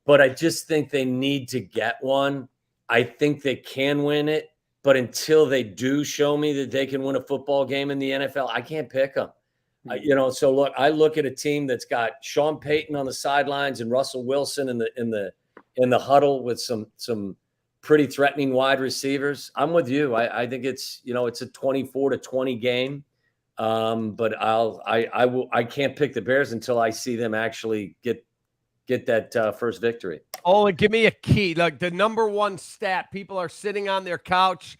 But I just think they need to get one. I think they can win it. But until they do show me that they can win a football game in the NFL, I can't pick them. So look, I look at a team that's got Sean Payton on the sidelines and Russell Wilson in the huddle with some pretty threatening wide receivers. I'm with you. I think it's a 24-20 game. But I can't pick the Bears until I see them actually get that first victory. Oh, and give me a key. Like the number one stat, people are sitting on their couch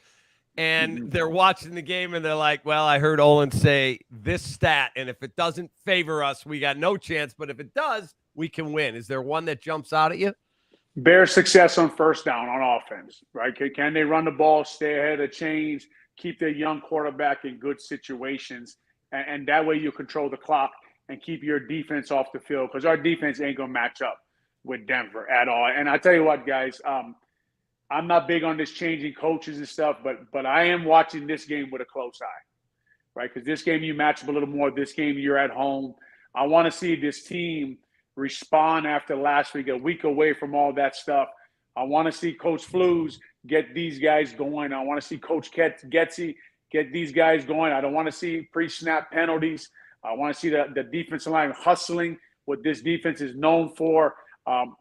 and they're watching the game and they're like, well, I heard Olin say this stat, and if it doesn't favor us, we got no chance. But if it does, we can win. Is there one that jumps out at you? Bears' success on first down on offense, right? Can they run the ball, stay ahead of the chains, keep their young quarterback in good situations, and that way you control the clock and keep your defense off the field, because our defense ain't going to match up with Denver at all. And I tell you what, guys, I'm not big on this changing coaches and stuff, but I am watching this game with a close eye, right? Because this game you match up a little more. This game you're at home. I want to see this team respond after last week, a week away from all that stuff. I want to see Coach Flus get these guys going. I want to see Coach Getsy get these guys going. I don't want to see pre-snap penalties. I want to see the defensive line hustling, what this defense is known for.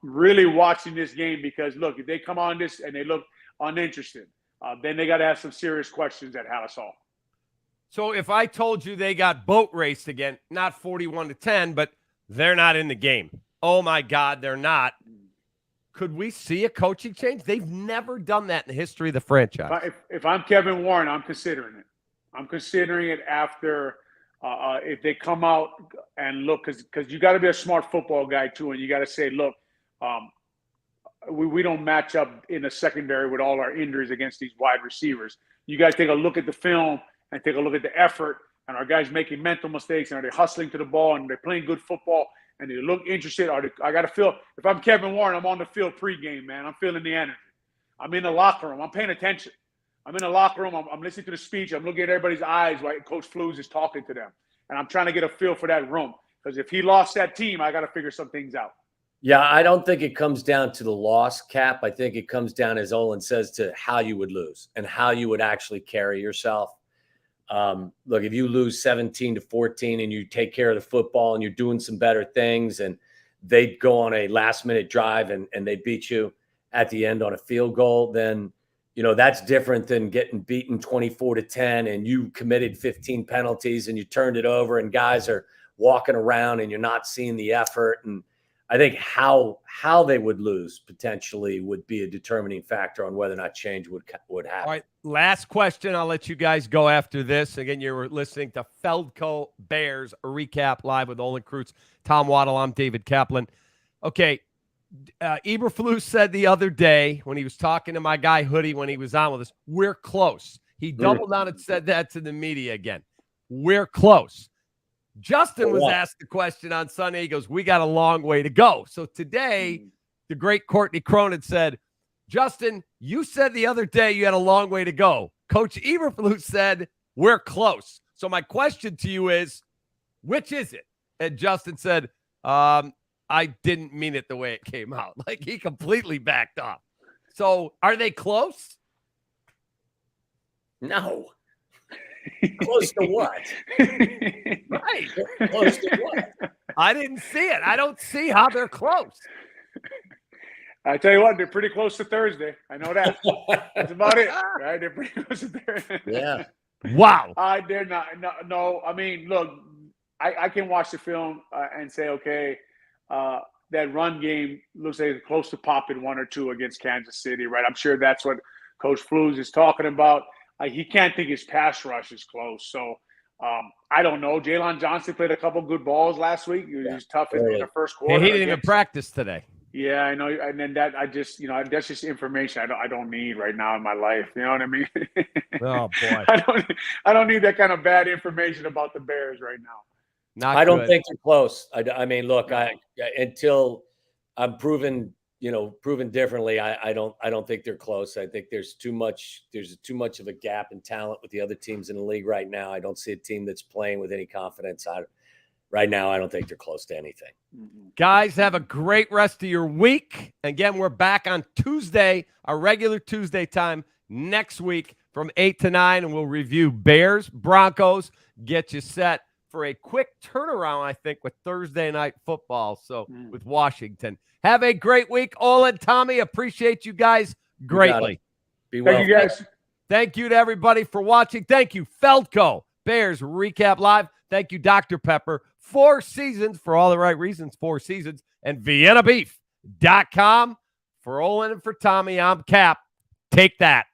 Really watching this game, because, look, if they come on this and they look uninterested, then they got to ask some serious questions at Hallis Hall. So if I told you they got boat raced again, not 41-10, but they're not in the game. Oh, my God, they're not. Could we see a coaching change? They've never done that in the history of the franchise. If I'm Kevin Warren, I'm considering it. I'm considering it after if they come out and look, because you got to be a smart football guy too, and you got to say, look, we don't match up in the secondary with all our injuries against these wide receivers. You got to take a look at the film and take a look at the effort, and our guys making mental mistakes, and are they hustling to the ball, and they're playing good football, and they look interested. I got to feel, if I'm Kevin Warren, I'm on the field pregame, man. I'm feeling the energy. I'm in the locker room. I'm paying attention. I'm in the locker room. I'm listening to the speech. I'm looking at everybody's eyes while Coach Flus is talking to them. And I'm trying to get a feel for that room. Because if he lost that team, I got to figure some things out. Yeah, I don't think it comes down to the loss, Cap. I think it comes down, as Olin says, to how you would lose and how you would actually carry yourself. Look, if you lose 17-14 and you take care of the football and you're doing some better things, and they go on a last-minute drive and they beat you at the end on a field goal, then that's different than getting beaten 24-10 and you committed 15 penalties and you turned it over and guys are walking around and you're not seeing the effort. And I think how they would lose potentially would be a determining factor on whether or not change would happen. All right, last question. I'll let you guys go after this. Again, you're listening to Feldco Bears Recap live with Olin Kreutz, Tom Waddle. I'm David Kaplan. Okay, Eberflus said the other day when he was talking to my guy Hoodie when he was on with us, we're close. He doubled down and said that to the media again. We're close. Justin was asked the question on Sunday. He goes, we got a long way to go. So today, the great Courtney Cronin said, Justin, you said the other day you had a long way to go. Coach Eberflus said, we're close. So my question to you is, which is it? And Justin said, I didn't mean it the way it came out. Like, he completely backed off. So are they close? No. Close to what? Right. Close to what? I didn't see it. I don't see how they're close. I tell you what, they're pretty close to Thursday. I know that. That's about it, right? They're pretty close to Thursday. Yeah. Wow. They're not. No. I mean, look, I can watch the film and say, okay, that run game looks like it's close to popping 1 or 2 against Kansas City, right? I'm sure that's what Coach Flus is talking about. He can't think his pass rush is close. So I don't know. Jalen Johnson played a couple good balls last week. He was tough in the first quarter. He didn't even practice today. Yeah, I know. And then that, I just, that's just information I don't need right now in my life. You know what I mean? Oh boy. I don't need that kind of bad information about the Bears right now. I don't think they're close. I mean, look, until I'm proven proven differently, I don't think they're close. I think there's too much of a gap in talent with the other teams in the league right now. I don't see a team that's playing with any confidence. Right now, I don't think they're close to anything. Guys, have a great rest of your week. Again, we're back on Tuesday, our regular Tuesday time next week from 8 to 9, and we'll review Bears, Broncos, get you set for a quick turnaround, I think, with Thursday night football. So with Washington. Have a great week. Olin, Tommy, appreciate you guys greatly. Be well. Thank you, guys. Thank you to everybody for watching. Thank you, Feldco, Bears Recap Live. Thank you, Dr. Pepper. 4 seasons for all the right reasons, 4 seasons. And VienaBeef.com. For Olin and for Tommy, I'm Cap. Take that.